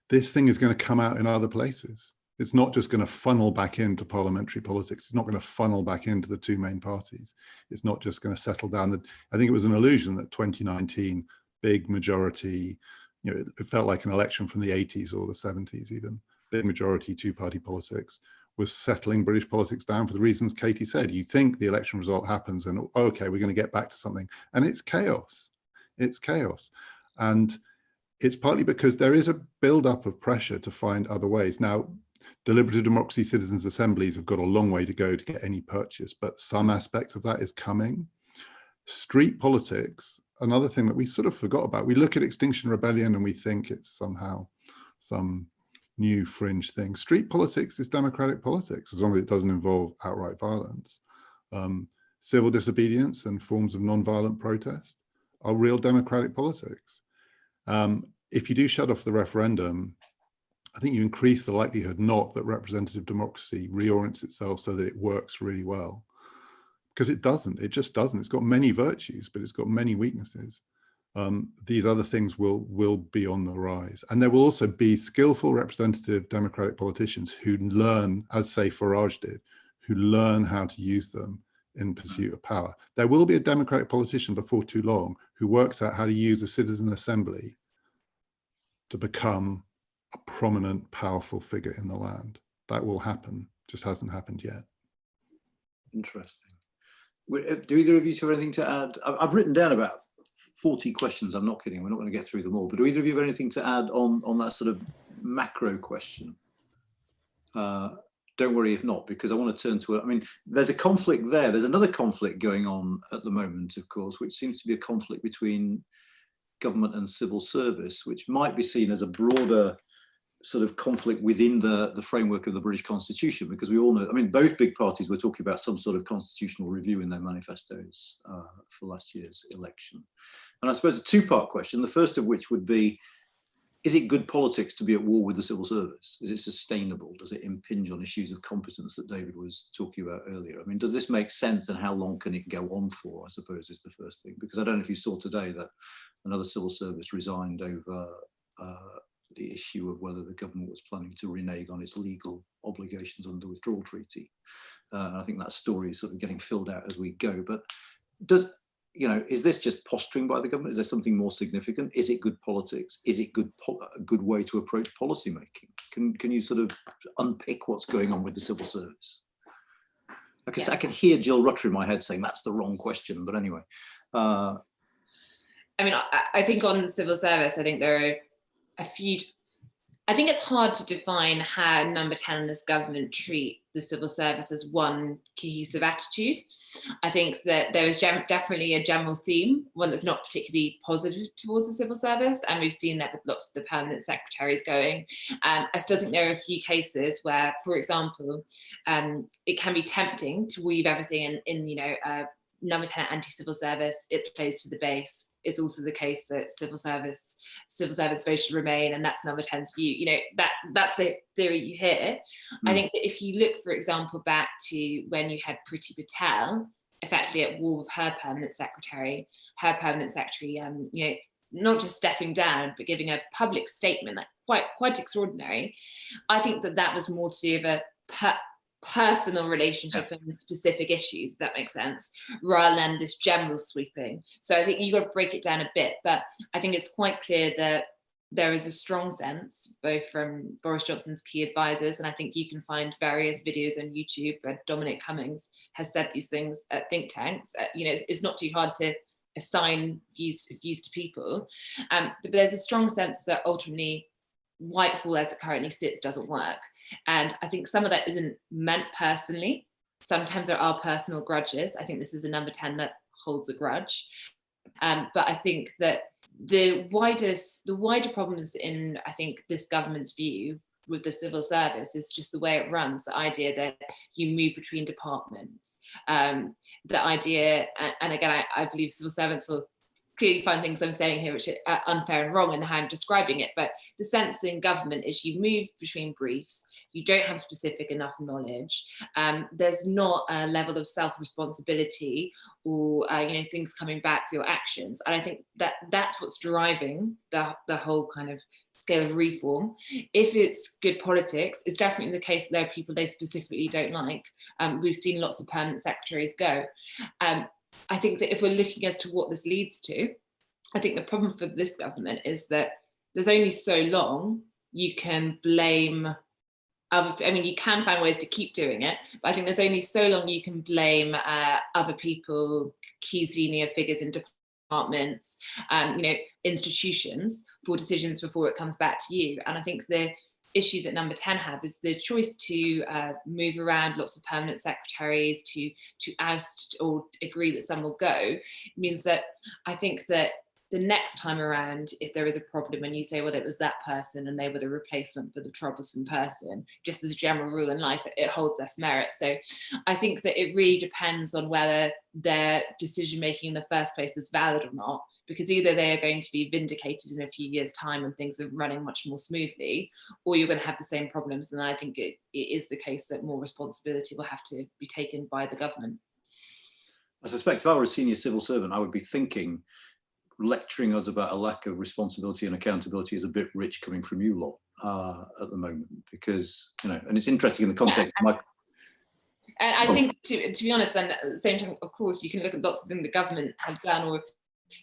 This thing is going to come out in other places. It's not just going to funnel back into parliamentary politics. It's not going to funnel back into the two main parties. It's not just going to settle down. I think it was an illusion that 2019, big majority, it felt like an election from the 80s or the 70s even, big majority two-party politics was settling British politics down for the reasons Katie said. You think the election result happens and, okay, we're going to get back to something. And it's chaos. It's chaos. And it's partly because there is a build-up of pressure to find other ways. Now, deliberative democracy citizens' assemblies have got a long way to go to get any purchase, but some aspect of that is coming. Street politics, another thing that we sort of forgot about. We look at Extinction Rebellion and we think it's somehow some new fringe thing. Street politics is democratic politics, as long as it doesn't involve outright violence. Civil disobedience and forms of non-violent protest are real democratic politics. If you do shut off the referendum, I think you increase the likelihood not that representative democracy reorients itself so that it works really well. Because it doesn't, it just doesn't. It's got many virtues, but it's got many weaknesses. These other things will be on the rise. And there will also be skillful representative democratic politicians who learn, as say Farage did, who learn how to use them in pursuit of power. There will be a democratic politician before too long who works out how to use a citizen assembly to become a prominent, powerful figure in the land. That will happen, just hasn't happened yet. Interesting. Do either of you two have anything to add? I've written down about 40 questions. I'm not kidding. We're not going to get through them all. But do either of you have anything to add on that sort of macro question? Don't worry if not, because I want to turn to it. I mean, there's a conflict there. There's another conflict going on at the moment, of course, which seems to be a conflict between government and civil service, which might be seen as a broader sort of conflict within the framework of the British Constitution, because we all know, I mean, both big parties were talking about some sort of constitutional review in their manifestos for last year's election. And I suppose a two-part question, the first of which would be, is it good politics to be at war with the civil service? Is it sustainable? Does it impinge on issues of competence that David was talking about earlier? I mean, does this make sense, and how long can it go on for, I suppose, is the first thing. Because I don't know if you saw today that another civil service resigned over the issue of whether the government was planning to renege on its legal obligations under the withdrawal treaty. I think that story is sort of getting filled out as we go. But is this just posturing by the government? Is there something more significant? Is it good politics? Is it a good way to approach policy making? Can you sort of unpick what's going on with the civil service? I can hear Jill Rutter in my head saying that's the wrong question, but anyway. I mean, I think on civil service, I think there are a few. I think it's hard to define how Number 10 and this government treat the civil service as one cohesive attitude. I think that there is definitely a general theme, one that's not particularly positive towards the civil service, and we've seen that with lots of the permanent secretaries going. I still think there are a few cases where, for example, it can be tempting to weave everything in Number 10 anti-civil service, it plays to the base. It's also the case that civil service votes should remain, and that's Number 10's view. That's the theory you hear. I think that if you look, for example, back to when you had Priti Patel effectively at war with her permanent secretary, not just stepping down, but giving a public statement, like quite extraordinary. I think that was more to do with a personal relationship and specific issues, if that makes sense, rather than this general sweeping. So I think you've got to break it down a bit, but I think it's quite clear that there is a strong sense, both from Boris Johnson's key advisors, and I think you can find various videos on YouTube where Dominic Cummings has said these things at think tanks. It's not too hard to assign views to people, but there's a strong sense that ultimately Whitehall as it currently sits doesn't work. And I think some of that isn't meant personally. Sometimes there are personal grudges. I think this is a Number 10 that holds a grudge. But I think that the wider problems in, I think, this government's view with the civil service is just the way it runs, the idea that you move between departments. The idea, and again, I believe civil servants will clearly find things I'm saying here which are unfair and wrong in how I'm describing it, but the sense in government is you move between briefs, you don't have specific enough knowledge, there's not a level of self-responsibility or things coming back for your actions. And I think that's what's driving the whole kind of scale of reform. If it's good politics, it's definitely the case that there are people they specifically don't like. We've seen lots of permanent secretaries go. I think that if we're looking as to what this leads to, I think the problem for this government is that there's only so long you can blame you can find ways to keep doing it, but I think there's only so long you can blame other people, key senior figures in departments, institutions for decisions before it comes back to you. And I think the issue that Number 10 have is the choice to move around lots of permanent secretaries, to oust or agree that some will go, means that I think that the next time around, if there is a problem and you say, well, it was that person and they were the replacement for the troublesome person, just as a general rule in life, it holds less merit. So I think that it really depends on whether their decision-making in the first place is valid or not, because either they are going to be vindicated in a few years' time and things are running much more smoothly, or you're going to have the same problems. And I think it is the case that more responsibility will have to be taken by the government. I suspect if I were a senior civil servant, I would be thinking, lecturing us about a lack of responsibility and accountability is a bit rich coming from you lot at the moment, because, and it's interesting in the context of my... And I think, to be honest, and at the same time, of course, you can look at lots of things the government have done, or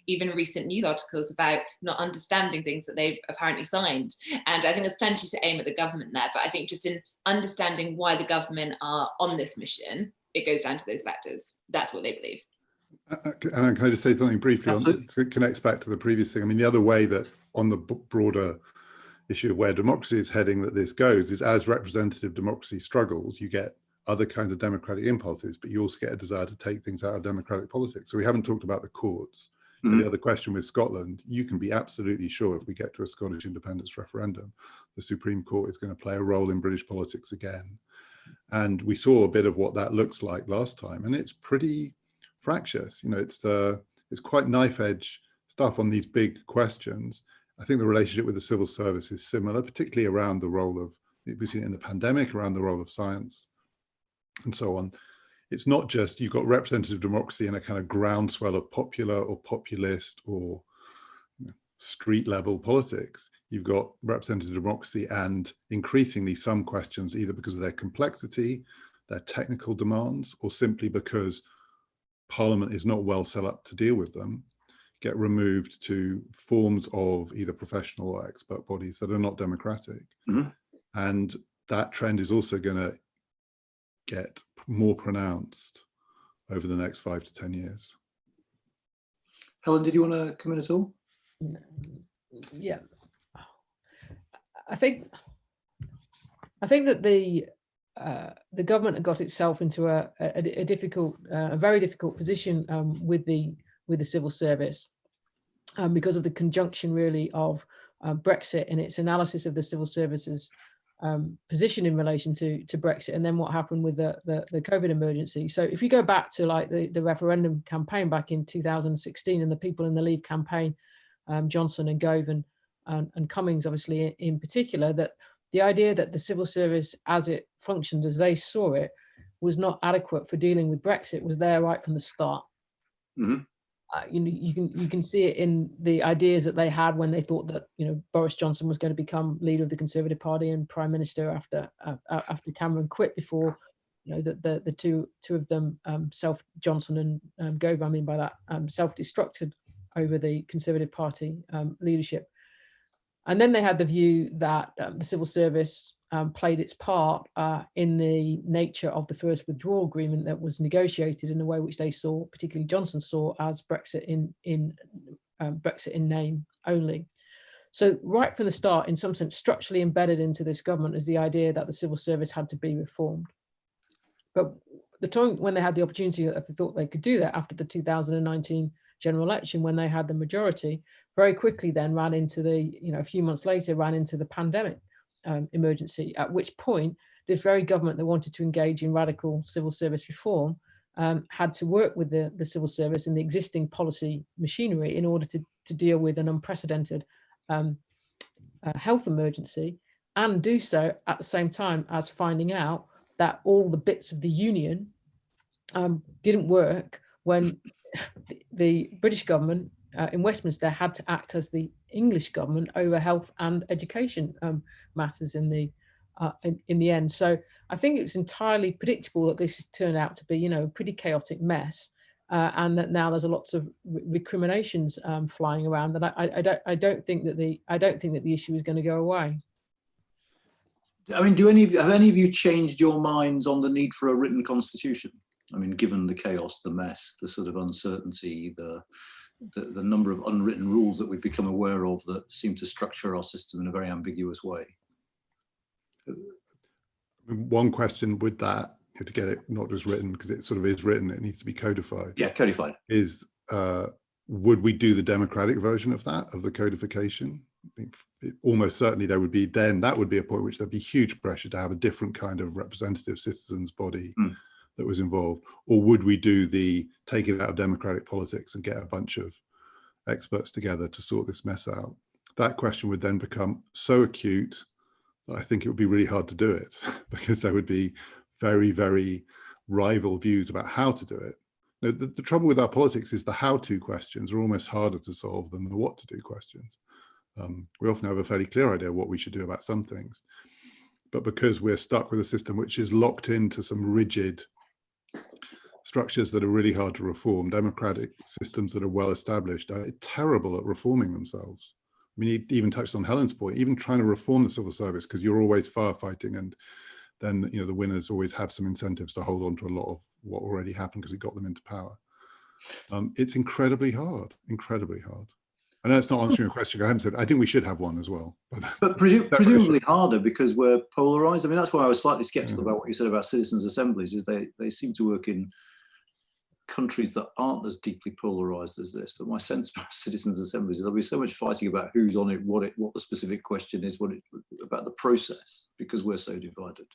even recent news articles about not understanding things that they've apparently signed. And I think there's plenty to aim at the government there, but I think just in understanding why the government are on this mission, it goes down to those factors. That's what they believe. And can I just say something briefly on, it connects back to the previous thing. I mean, the other way that on the broader issue of where democracy is heading that this goes is, as representative democracy struggles, you get other kinds of democratic impulses, but you also get a desire to take things out of democratic politics. So we haven't talked about the courts. The other question with Scotland, you can be absolutely sure if we get to a Scottish independence referendum, the Supreme Court is going to play a role in British politics again. And we saw a bit of what that looks like last time, and it's pretty fractious. You know, it's quite knife edge stuff on these big questions. I think the relationship with the civil service is similar, particularly around the role of, we've seen it in the pandemic, around the role of science and so on. It's not just you've got representative democracy in a kind of groundswell of popular or populist or street level politics. You've got representative democracy and increasingly some questions, either because of their complexity, their technical demands, or simply because Parliament is not well set up to deal with them, get removed to forms of either professional or expert bodies that are not democratic. And that trend is also going to get more pronounced over the next 5 to 10 years. Helen, did you want to come in at all? Yeah, I think that the government had got itself into a very difficult position with the civil service because of the conjunction really of Brexit and its analysis of the civil service's position in relation to Brexit, and then what happened with the COVID emergency. So if you go back to like the referendum campaign back in 2016 and the people in the Leave campaign, Johnson and Gove and Cummings obviously in particular, that the idea that the civil service as it functioned, as they saw it, was not adequate for dealing with Brexit was there right from the start. You can see it in the ideas that they had when they thought that Boris Johnson was going to become leader of the Conservative Party and Prime Minister after Cameron quit, before the two of them Johnson and Gove, I mean by that, self-destructed over the Conservative Party leadership. And then they had the view that the civil service played its part in the nature of the first withdrawal agreement that was negotiated in a way which they saw, particularly Johnson saw, as Brexit in name only. So right from the start, in some sense, structurally embedded into this government is the idea that the civil service had to be reformed. But the time when they had the opportunity, if they thought they could do that after the 2019 general election, when they had the majority, very quickly then ran into a few months later, ran into the pandemic emergency, at which point this very government that wanted to engage in radical civil service reform had to work with the civil service and the existing policy machinery in order to deal with an unprecedented health emergency, and do so at the same time as finding out that all the bits of the union didn't work when the British government in Westminster had to act as the English government over health and education matters in the end. So I think it was entirely predictable that this has turned out to be, a pretty chaotic mess, and that now there's lots of recriminations flying around. That I don't think that the issue is going to go away. I mean, have any of you changed your minds on the need for a written constitution? I mean, given the chaos, the mess, the sort of uncertainty, the number of unwritten rules that we've become aware of that seem to structure our system in a very ambiguous way. One question with that, to get it not just written, because it sort of is written, it needs to be codified. Yeah, codified. Is would we do the democratic version of that, of the codification? I mean, almost certainly there would be, then that would be a point which there'd be huge pressure to have a different kind of representative citizens body that was involved. Or would we do the take it out of democratic politics and get a bunch of experts together to sort this mess out? That question would then become so acute that I think it would be really hard to do it, because there would be very, very rival views about how to do it. Now, the trouble with our politics is the how-to questions are almost harder to solve than the what-to-do questions. We often have a fairly clear idea of what we should do about some things, but because we're stuck with a system which is locked into some rigid structures that are really hard to reform, democratic systems that are well established are terrible at reforming themselves. I mean, he even touched on Helen's point, even trying to reform the civil service, because you're always firefighting, and then the winners always have some incentives to hold on to a lot of what already happened because it got them into power. It's incredibly hard, incredibly hard. I know it's not answering your question. I haven't said, I think we should have one as well. But presumably harder because we're polarized. I mean, that's why I was slightly skeptical about what you said about citizens' assemblies, is they seem to work in countries that aren't as deeply polarized as this. But my sense about citizens' assemblies is there'll be so much fighting about who's on it, what the specific question is, about the process, because we're so divided.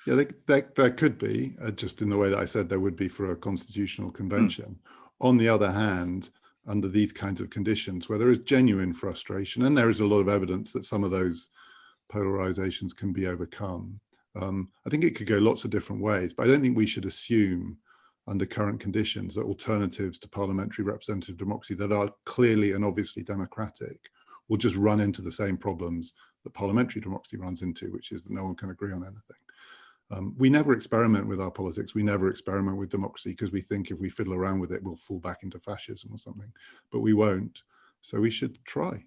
Yeah, there could be, just in the way that I said there would be for a constitutional convention. On the other hand, under these kinds of conditions where there is genuine frustration, and there is a lot of evidence that some of those polarizations can be overcome, I think it could go lots of different ways, but I don't think we should assume under current conditions that alternatives to parliamentary representative democracy that are clearly and obviously democratic will just run into the same problems that parliamentary democracy runs into, which is that no one can agree on anything. We never experiment with our politics. We never experiment with democracy because we think if we fiddle around with it, we'll fall back into fascism or something, but we won't. So we should try.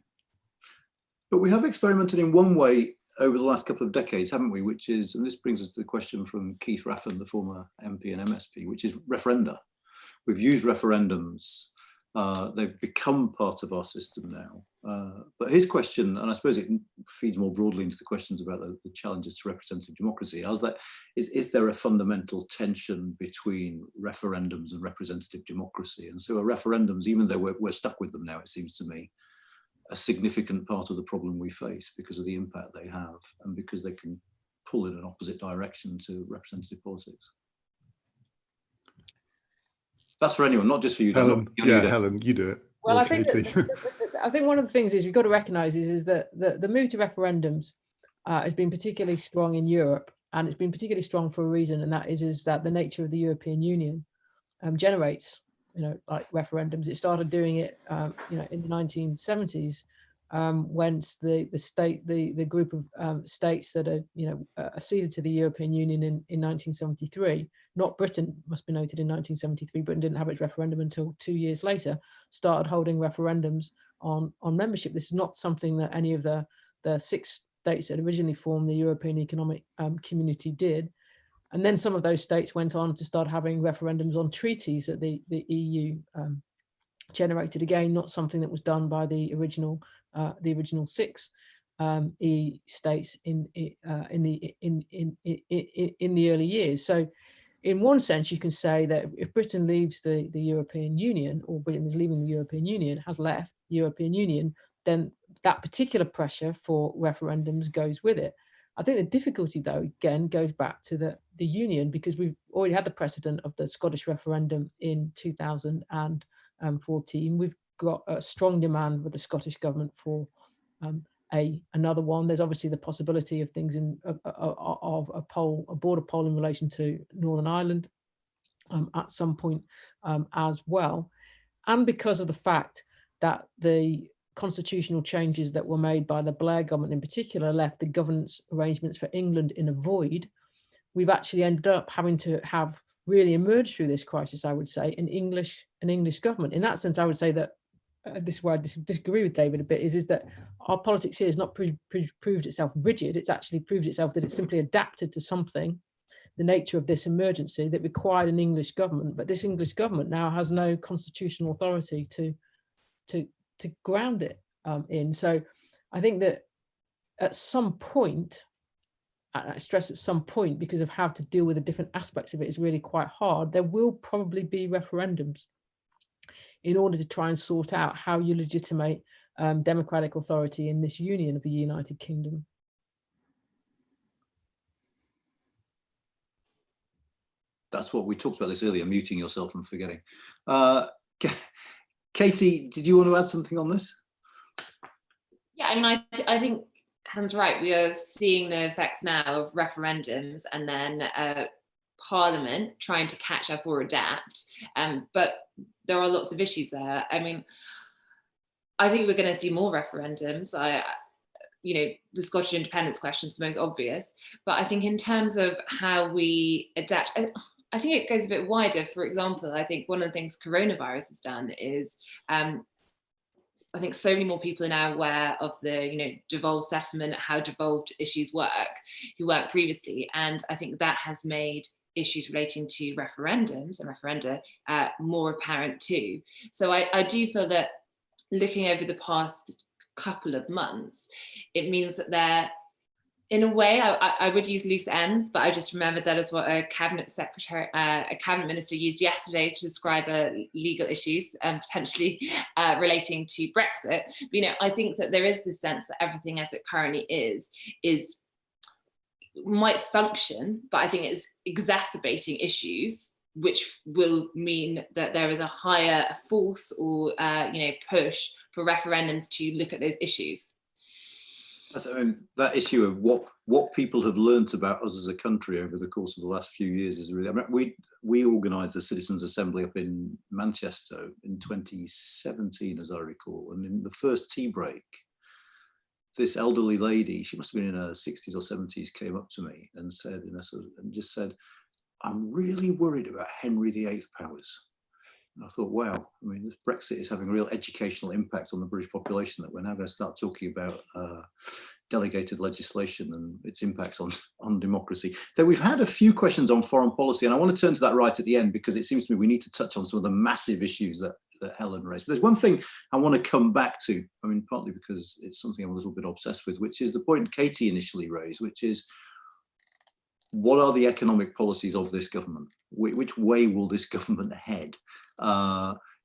But we have experimented in one way over the last couple of decades, haven't we? Which is, and this brings us to the question from Keith Raffan, the former MP and MSP, which is referenda. We've used referendums. They've become part of our system now. But his question, and I suppose it feeds more broadly into the questions about the challenges to representative democracy, is there a fundamental tension between referendums and representative democracy? And so are referendums, even though we're stuck with them now, it seems to me, a significant part of the problem we face because of the impact they have and because they can pull in an opposite direction to representative politics. That's for anyone, not just for you, Helen. Yeah, Helen, you do it. Well, I think one of the things is we've got to recognise is that the move to referendums has been particularly strong in Europe, and it's been particularly strong for a reason, and that is that the nature of the European Union generates, like referendums. It started doing it, in the 1970s, when the group of states that are, acceded to the European Union in 1973. Not Britain, must be noted, in 1973. Britain didn't have its referendum until 2 years later, started holding referendums on membership. This is not something that any of the 6 states that originally formed the European Economic Community did. And then some of those states went on to start having referendums on treaties that the EU generated. Again, not something that was done by the original 6 EU states in the early years. So, in one sense, you can say that if Britain leaves the European Union, or Britain is leaving the European Union, has left the European Union, then that particular pressure for referendums goes with it. I think the difficulty, though, again, goes back to the Union, because we've already had the precedent of the Scottish referendum in 2014. We've got a strong demand with the Scottish government for another one. There's obviously the possibility of things of a border poll in relation to Northern Ireland at some point as well. And because of the fact that the constitutional changes that were made by the Blair government in particular left the governance arrangements for England in a void, we've actually ended up having to have really emerged through this crisis, I would say, an English government. In that sense, I would say that this is where I disagree with David a bit, is that our politics here has not proved itself rigid. It's actually proved itself that it's simply adapted to something, the nature of this emergency, that required an English government. But this English government now has no constitutional authority to ground it in. So I think that at some point, and I stress at some point, because of how to deal with the different aspects of it is really quite hard, there will probably be referendums in order to try and sort out how you legitimate democratic authority in this union of the United Kingdom. That's what we talked about this earlier, muting yourself and forgetting. Katie, did you want to add something on this? Yeah, I mean, I think Helen's right. We are seeing the effects now of referendums and then Parliament trying to catch up or adapt. But there are lots of issues there. I mean, I think we're going to see more referendums. The Scottish independence question is the most obvious. But I think in terms of how we adapt, I think it goes a bit wider. For example, I think one of the things coronavirus has done is I think so many more people are now aware of the, devolved settlement, how devolved issues work, who weren't previously. And I think that has made issues relating to referendums and referenda more apparent too. So I do feel that looking over the past couple of months, it means that they're, in a way, I would use loose ends, but I just remembered that is what a cabinet secretary, a cabinet minister used yesterday to describe legal issues potentially relating to Brexit. But, I think that there is this sense that everything as it currently is might function, but I think it's exacerbating issues, which will mean that there is a higher force or push for referendums to look at those issues. I mean, that issue of what people have learnt about us as a country over the course of the last few years is really. I mean, we organised a citizens' assembly up in Manchester in 2017, as I recall, and in the first tea break, this elderly lady, she must have been in her 60s or 70s, came up to me and said, and just said, "I'm really worried about Henry VIII powers." And I thought, wow, I mean, Brexit is having a real educational impact on the British population, that we're now going to start talking about delegated legislation and its impacts on democracy. Though we've had a few questions on foreign policy, and I want to turn to that right at the end, because it seems to me we need to touch on some of the massive issues that Helen raised. But there's one thing I want to come back to, I mean, partly because it's something I'm a little bit obsessed with, which is the point Katie initially raised, which is, what are the economic policies of this government? Which way will this government head?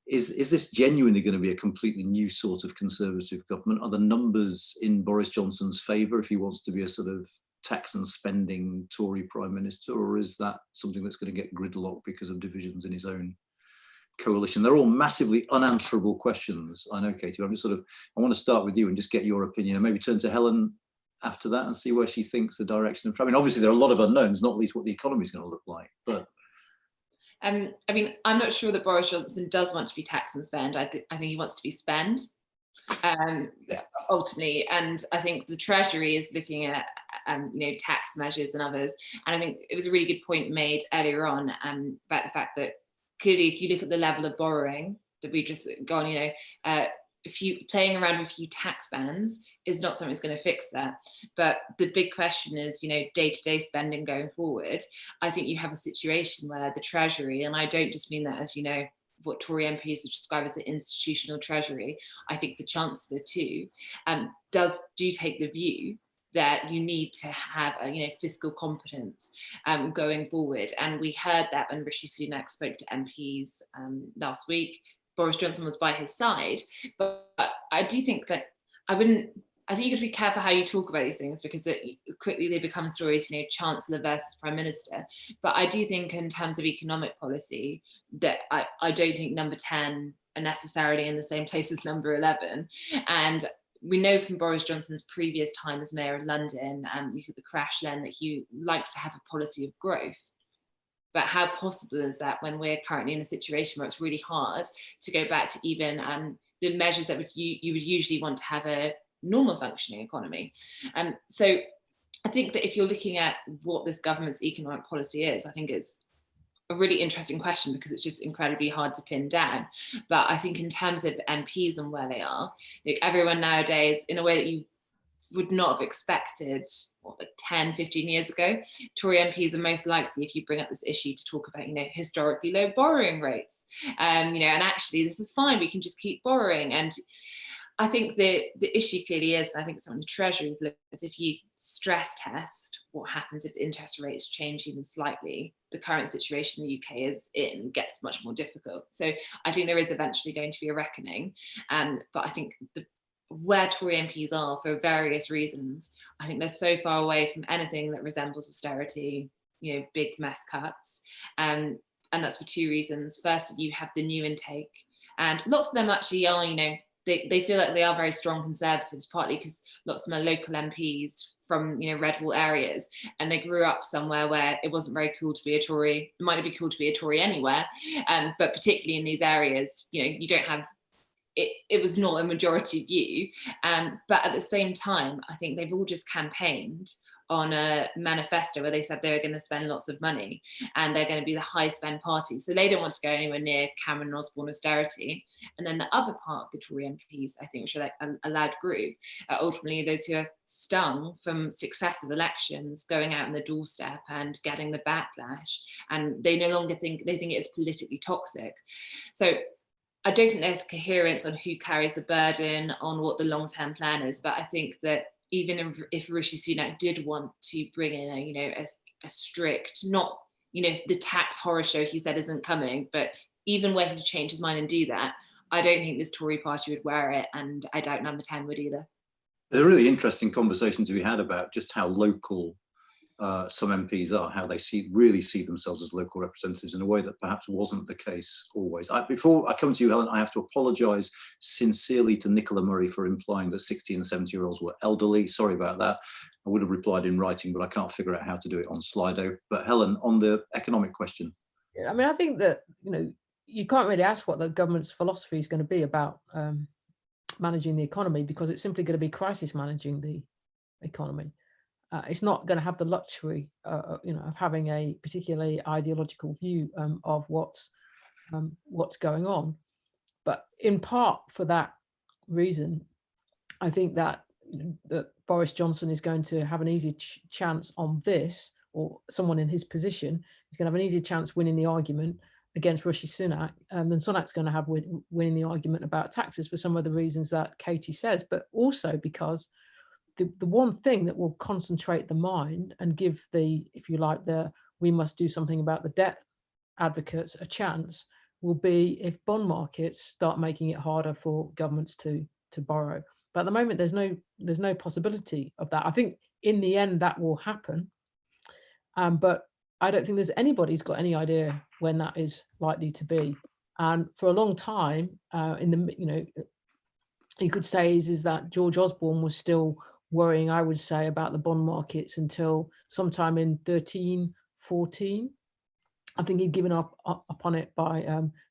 Is this genuinely going to be a completely new sort of Conservative government? Are the numbers in Boris Johnson's favour if he wants to be a sort of tax and spending Tory Prime Minister, or is that something that's going to get gridlocked because of divisions in his own coalition? They're all massively unanswerable questions, I know, Katie. I'm just I want to start with you and just get your opinion, and maybe turn to Helen after that and see where she thinks the direction of travel. I mean, obviously there are a lot of unknowns, not least what the economy is going to look like. But I mean, I'm not sure that Boris Johnson does want to be tax and spend. I think he wants to be spend, ultimately. And I think the Treasury is looking at tax measures and others. And I think it was a really good point made earlier on about the fact that clearly, if you look at the level of borrowing that we've just gone, playing around with a few tax bands is not something that's going to fix that. But the big question is, day-to-day spending going forward. I think you have a situation where the Treasury, and I don't just mean that as, what Tory MPs would describe as the institutional Treasury, I think the Chancellor too, do take the view that you need to have fiscal competence going forward. And we heard that when Rishi Sunak spoke to MPs last week. Boris Johnson was by his side, but I do think that I think you have to be careful how you talk about these things, because quickly they become stories, Chancellor versus Prime Minister. But I do think in terms of economic policy that I don't think number 10 are necessarily in the same place as number 11. And we know from Boris Johnson's previous time as Mayor of London, you look at the crash then, that he likes to have a policy of growth. But how possible is that when we're currently in a situation where it's really hard to go back to even the measures that you would usually want to have a normal functioning economy? So I think that if you're looking at what this government's economic policy is, I think it's a really interesting question, because it's just incredibly hard to pin down. But I think in terms of MPs and where they are, everyone nowadays, in a way that you would not have expected 10, 15 years ago, Tory MPs are most likely, if you bring up this issue, to talk about historically low borrowing rates, and actually this is fine, we can just keep borrowing. And I think the issue clearly is, and I think something the Treasury is looking at, is if you stress test what happens if interest rates change even slightly, the current situation the UK is in gets much more difficult. So I think there is eventually going to be a reckoning, but I think where Tory MPs are, for various reasons, I think they're so far away from anything that resembles austerity, big mess cuts. And that's for two reasons. First, you have the new intake, and lots of them actually are, they feel like they are very strong Conservatives, partly because lots of them are local MPs from red wall areas, and they grew up somewhere where it wasn't very cool to be a Tory. It might not be cool to be a Tory anywhere, but particularly in these areas, you don't have it was not a majority view, but at the same time, I think they've all just campaigned on a manifesto where they said they were going to spend lots of money and they're going to be the high spend party. So they don't want to go anywhere near Cameron and Osborne austerity. And then the other part of the Tory MPs, I think, which are like a loud group, are ultimately those who are stung from successive elections, going out on the doorstep and getting the backlash. And they no longer think it is politically toxic. So I don't think there's coherence on who carries the burden, on what the long-term plan is. But I think that even if Rishi Sunak did want to bring in a strict, not the tax horror show he said isn't coming, but even were he to change his mind and do that, I don't think this Tory party would wear it, and I doubt Number 10 would either. There's a really interesting conversation to be had about just how local some MPs are, how they really see themselves as local representatives in a way that perhaps wasn't the case always. Before I come to you, Helen, I have to apologise sincerely to Nicola Murray for implying that 60 and 70-year-olds were elderly. Sorry about that. I would have replied in writing, but I can't figure out how to do it on Slido. But Helen, on the economic question. Yeah, I mean, I think that, you can't really ask what the government's philosophy is going to be about managing the economy, because it's simply going to be crisis managing the economy. It's not going to have the luxury, of having a particularly ideological view of what's going on. But in part for that reason, I think that that Boris Johnson is going to have an easy chance on this, or someone in his position is going to have an easier chance winning the argument against Rishi Sunak than Sunak's going to have winning the argument about taxes, for some of the reasons that Katie says, but also because the one thing that will concentrate the mind and give if you like, we must do something about the debt advocates a chance will be if bond markets start making it harder for governments to borrow. But at the moment, there's no possibility of that. I think in the end that will happen, but I don't think there's anybody's got any idea when that is likely to be. And for a long time, you could say is that George Osborne was still worrying, I would say, about the bond markets until sometime in 13, 14. I think he'd given up on it by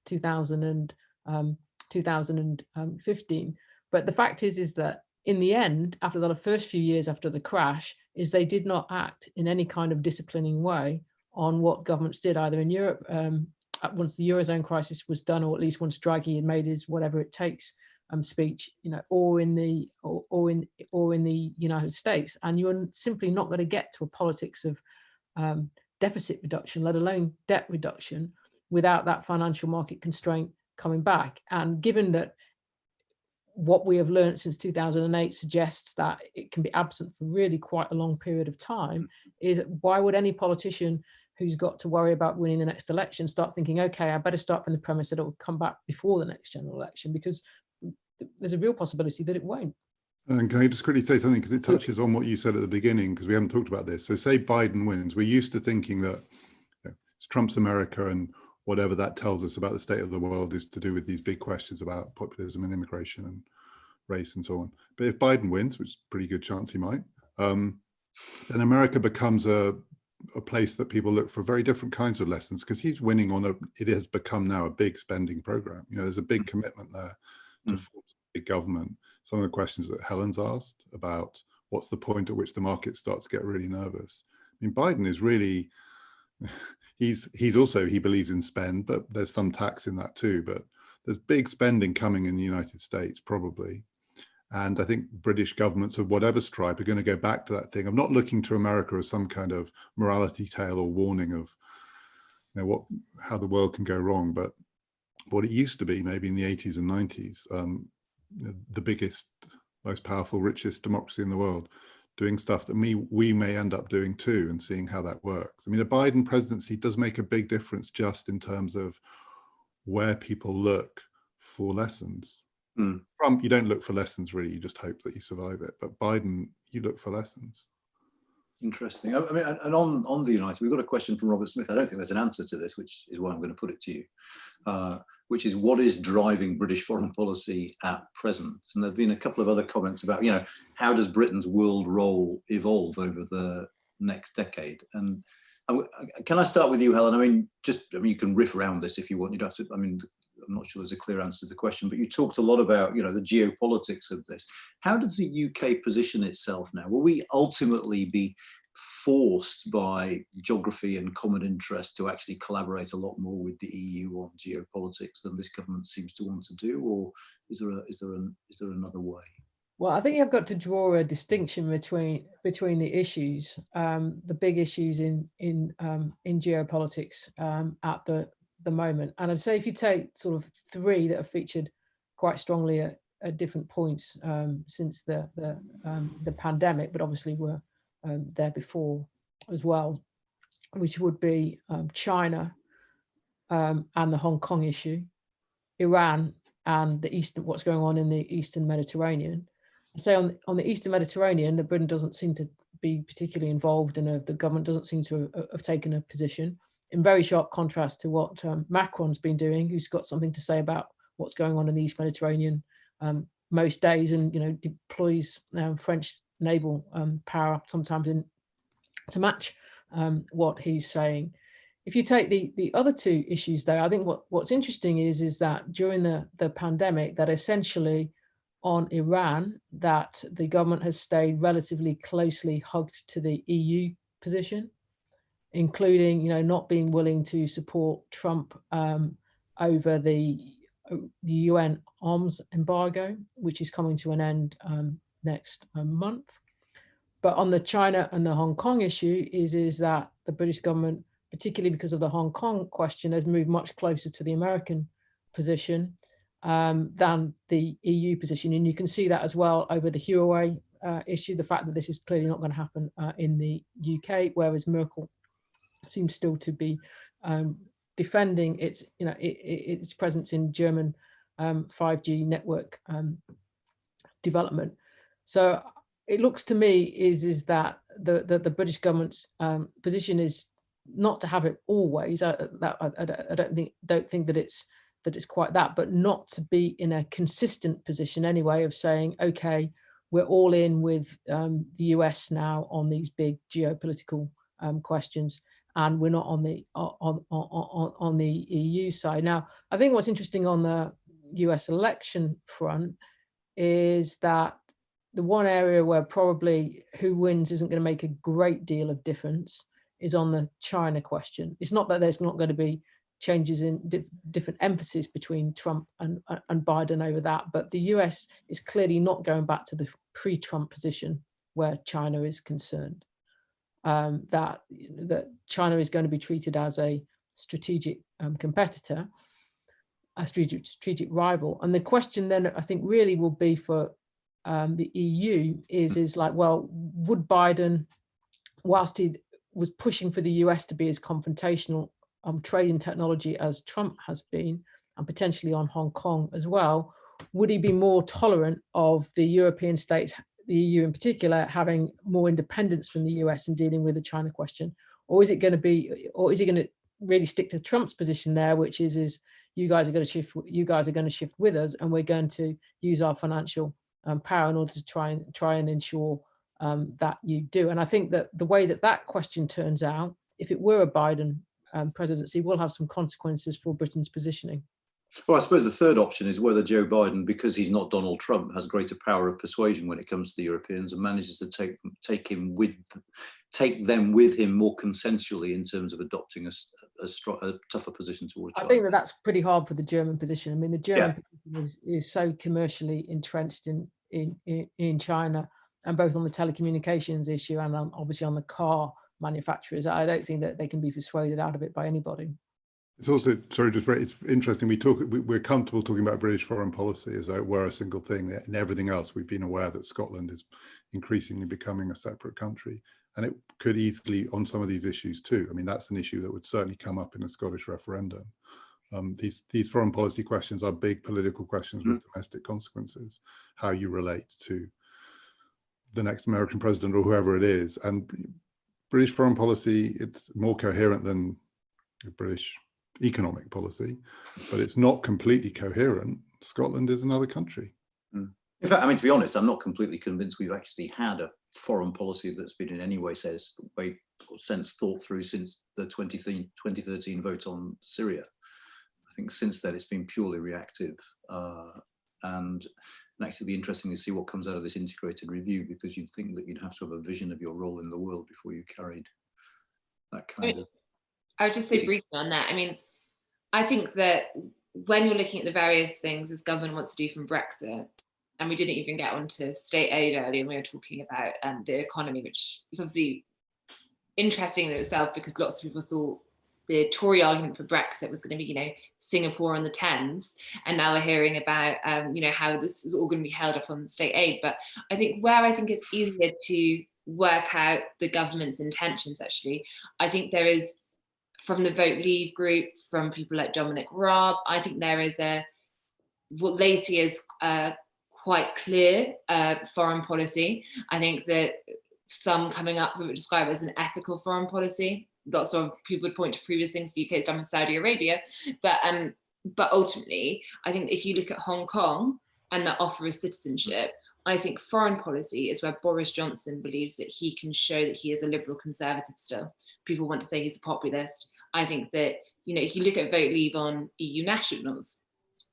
2015. But the fact is that in the end, after the first few years after the crash, is they did not act in any kind of disciplining way on what governments did, either in Europe, once the Eurozone crisis was done, or at least once Draghi had made his whatever it takes speech, or in the United States. And you're simply not going to get to a politics of deficit reduction, let alone debt reduction, without that financial market constraint coming back. And given that what we have learned since 2008 suggests that it can be absent for really quite a long period of time, is why would any politician who's got to worry about winning the next election start thinking, okay, I better start from the premise that it will come back before the next general election, because there's a real possibility that it won't. And can I just quickly say something, because it touches on what you said at the beginning, because we haven't talked about this. So say Biden wins, we're used to thinking that it's Trump's America, and whatever that tells us about the state of the world is to do with these big questions about populism and immigration and race and so on. But if Biden wins, which is a pretty good chance he might, then America becomes a place that people look for very different kinds of lessons, because he's winning on it has become now a big spending program. There's a big commitment there to form a big government. Some of the questions that Helen's asked about what's the point at which the market starts to get really nervous. I mean, Biden is really, he's also, he believes in spend, but there's some tax in that too. But there's big spending coming in the United States, probably. And I think British governments of whatever stripe are going to go back to that thing of not looking to America as some kind of morality tale or warning of how the world can go wrong, but what it used to be maybe in the 80s and 90s, the biggest, most powerful, richest democracy in the world, doing stuff that we may end up doing too, and seeing how that works. I mean, a Biden presidency does make a big difference just in terms of where people look for lessons. Trump, you don't look for lessons really, you just hope that you survive it. But Biden, you look for lessons. Interesting. I mean, and on the United, we've got a question from Robert Smith. I don't think there's an answer to this, which is why I'm going to put it to you, which is, what is driving British foreign policy at present? And there have been a couple of other comments about, how does Britain's world role evolve over the next decade? And can I start with you, Helen? I mean, you can riff around this if you want. You don't have to. I mean, I'm not sure there's a clear answer to the question, but you talked a lot about, the geopolitics of this. How does the UK position itself now? Will we ultimately be forced by geography and common interest to actually collaborate a lot more with the EU on geopolitics than this government seems to want to do, or is there another way? Well, I think you've got to draw a distinction between the issues, the big issues in geopolitics at the moment. And I'd say if you take sort of three that have featured quite strongly at different points since the pandemic, but obviously were there before as well, which would be China and the Hong Kong issue, Iran and what's going on in the Eastern Mediterranean. I say on the Eastern Mediterranean, that Britain doesn't seem to be particularly involved, and the government doesn't seem to have taken a position, in very sharp contrast to what Macron's been doing, who's got something to say about what's going on in the East Mediterranean most days, and deploys French naval power sometimes to match what he's saying. If you take the other two issues though, I think what's interesting is that during the pandemic, that essentially on Iran, that the government has stayed relatively closely hugged to the EU position, including not being willing to support Trump over the UN arms embargo, which is coming to an end next month. But on the China and the Hong Kong issue is that the British government, particularly because of the Hong Kong question, has moved much closer to the American position than the EU position. And you can see that as well over the Huawei issue, the fact that this is clearly not going to happen in the UK, whereas Merkel seems still to be defending its presence in German 5G network development. So it looks to me is that the British government's position is not to have it always. I don't think that it's quite that, but not to be in a consistent position anyway of saying, okay, we're all in with the US now on these big geopolitical questions, and we're not on the EU side. Now, I think what's interesting on the US election front is that the one area where probably who wins isn't going to make a great deal of difference is on the China question. It's not that there's not going to be changes in different emphasis between Trump and Biden over that, but the US is clearly not going back to the pre-Trump position where China is concerned. That China is going to be treated as a strategic competitor, a strategic rival. And the question then, I think, really will be for the EU is like, well, would Biden, whilst he was pushing for the US to be as confrontational on trade and technology as Trump has been, and potentially on Hong Kong as well, would he be more tolerant of the European states, the EU in particular, having more independence from the US in dealing with the China question? Or is he going to really stick to Trump's position there, which is you guys are going to shift with us, and we're going to use our financial power in order to try and ensure that you do. And I think that the way that question turns out, if it were a Biden presidency, will have some consequences for Britain's positioning. Well, I suppose the third option is whether Joe Biden, because he's not Donald Trump, has greater power of persuasion when it comes to the Europeans and manages to take them with him more consensually in terms of adopting a tougher position towards China. I think that's pretty hard for the German position. I mean, the German position is so commercially entrenched in China, and both on the telecommunications issue and obviously on the car manufacturers. I don't think that they can be persuaded out of it by anybody. It's also, it's interesting, we're comfortable talking about British foreign policy as though it were a single thing. In everything else, we've been aware that Scotland is increasingly becoming a separate country, and it could easily on some of these issues too. I mean, that's an issue that would certainly come up in a Scottish referendum. These foreign policy questions are big political questions with domestic consequences, how you relate to the next American president or whoever it is. And British foreign policy, it's more coherent than British economic policy, but it's not completely coherent. Scotland is another country. In fact, I mean, to be honest, I'm not completely convinced we've actually had a foreign policy that's been in any way thought through since the 2013 vote on Syria. I think since then it's been purely reactive. and actually it'll be interesting to see what comes out of this integrated review, because you'd think that you'd have to have a vision of your role in the world before you carried that kind of. I would just say briefly on that. I mean, I think that when you're looking at the various things as government wants to do from Brexit, and we didn't even get onto state aid earlier, and we were talking about the economy, which is obviously interesting in itself, because lots of people thought the Tory argument for Brexit was going to be, you know, Singapore on the Thames, and now we're hearing about, you know, how this is all going to be held up on state aid. But I think where I think it's easier to work out the government's intentions, actually, I think there is, from the Vote Leave group, from people like Dominic Raab, I think there is what they see as quite clear foreign policy. I think that some coming up would describe it as an ethical foreign policy. Lots of people would point to previous things the UK has done with Saudi Arabia, but ultimately, I think if you look at Hong Kong and the offer of citizenship, I think foreign policy is where Boris Johnson believes that he can show that he is a liberal conservative still. People want to say he's a populist. I think that, you know, if you look at Vote Leave on EU nationals,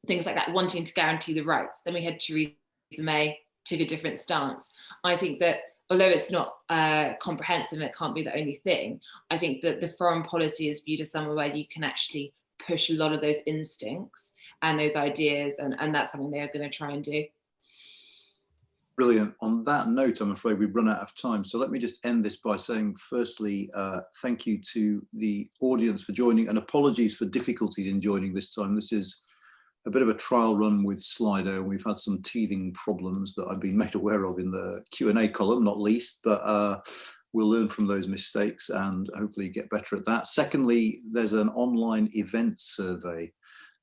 things like that, wanting to guarantee the rights. Then we had Theresa May, took a different stance. I think that although it's not comprehensive and it can't be the only thing, I think that the foreign policy is viewed as somewhere where you can actually push a lot of those instincts and those ideas, and that's something they're going to try and do. Brilliant. On that note, I'm afraid we've run out of time. So let me just end this by saying, firstly, thank you to the audience for joining, and apologies for difficulties in joining this time. This is a bit of a trial run with Slido, and we've had some teething problems that I've been made aware of in the Q&A column, not least, but we'll learn from those mistakes and hopefully get better at that. Secondly, there's an online event survey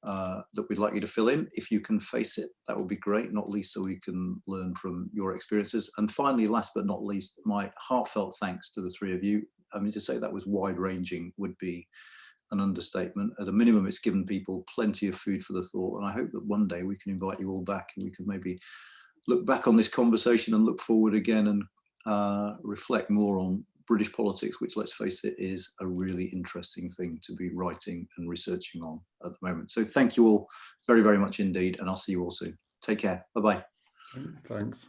that we'd like you to fill in. If you can face it, that would be great, not least so we can learn from your experiences. And finally, last but not least, my heartfelt thanks to the three of you. I mean, to say that was wide-ranging would be an understatement. At a minimum, it's given people plenty of food for the thought, and I hope that one day we can invite you all back and we can maybe look back on this conversation and look forward again and reflect more on British politics, which, let's face it, is a really interesting thing to be writing and researching on at the moment. So thank you all very, very much indeed, and I'll see you all soon. Take care. Bye-bye. Thanks.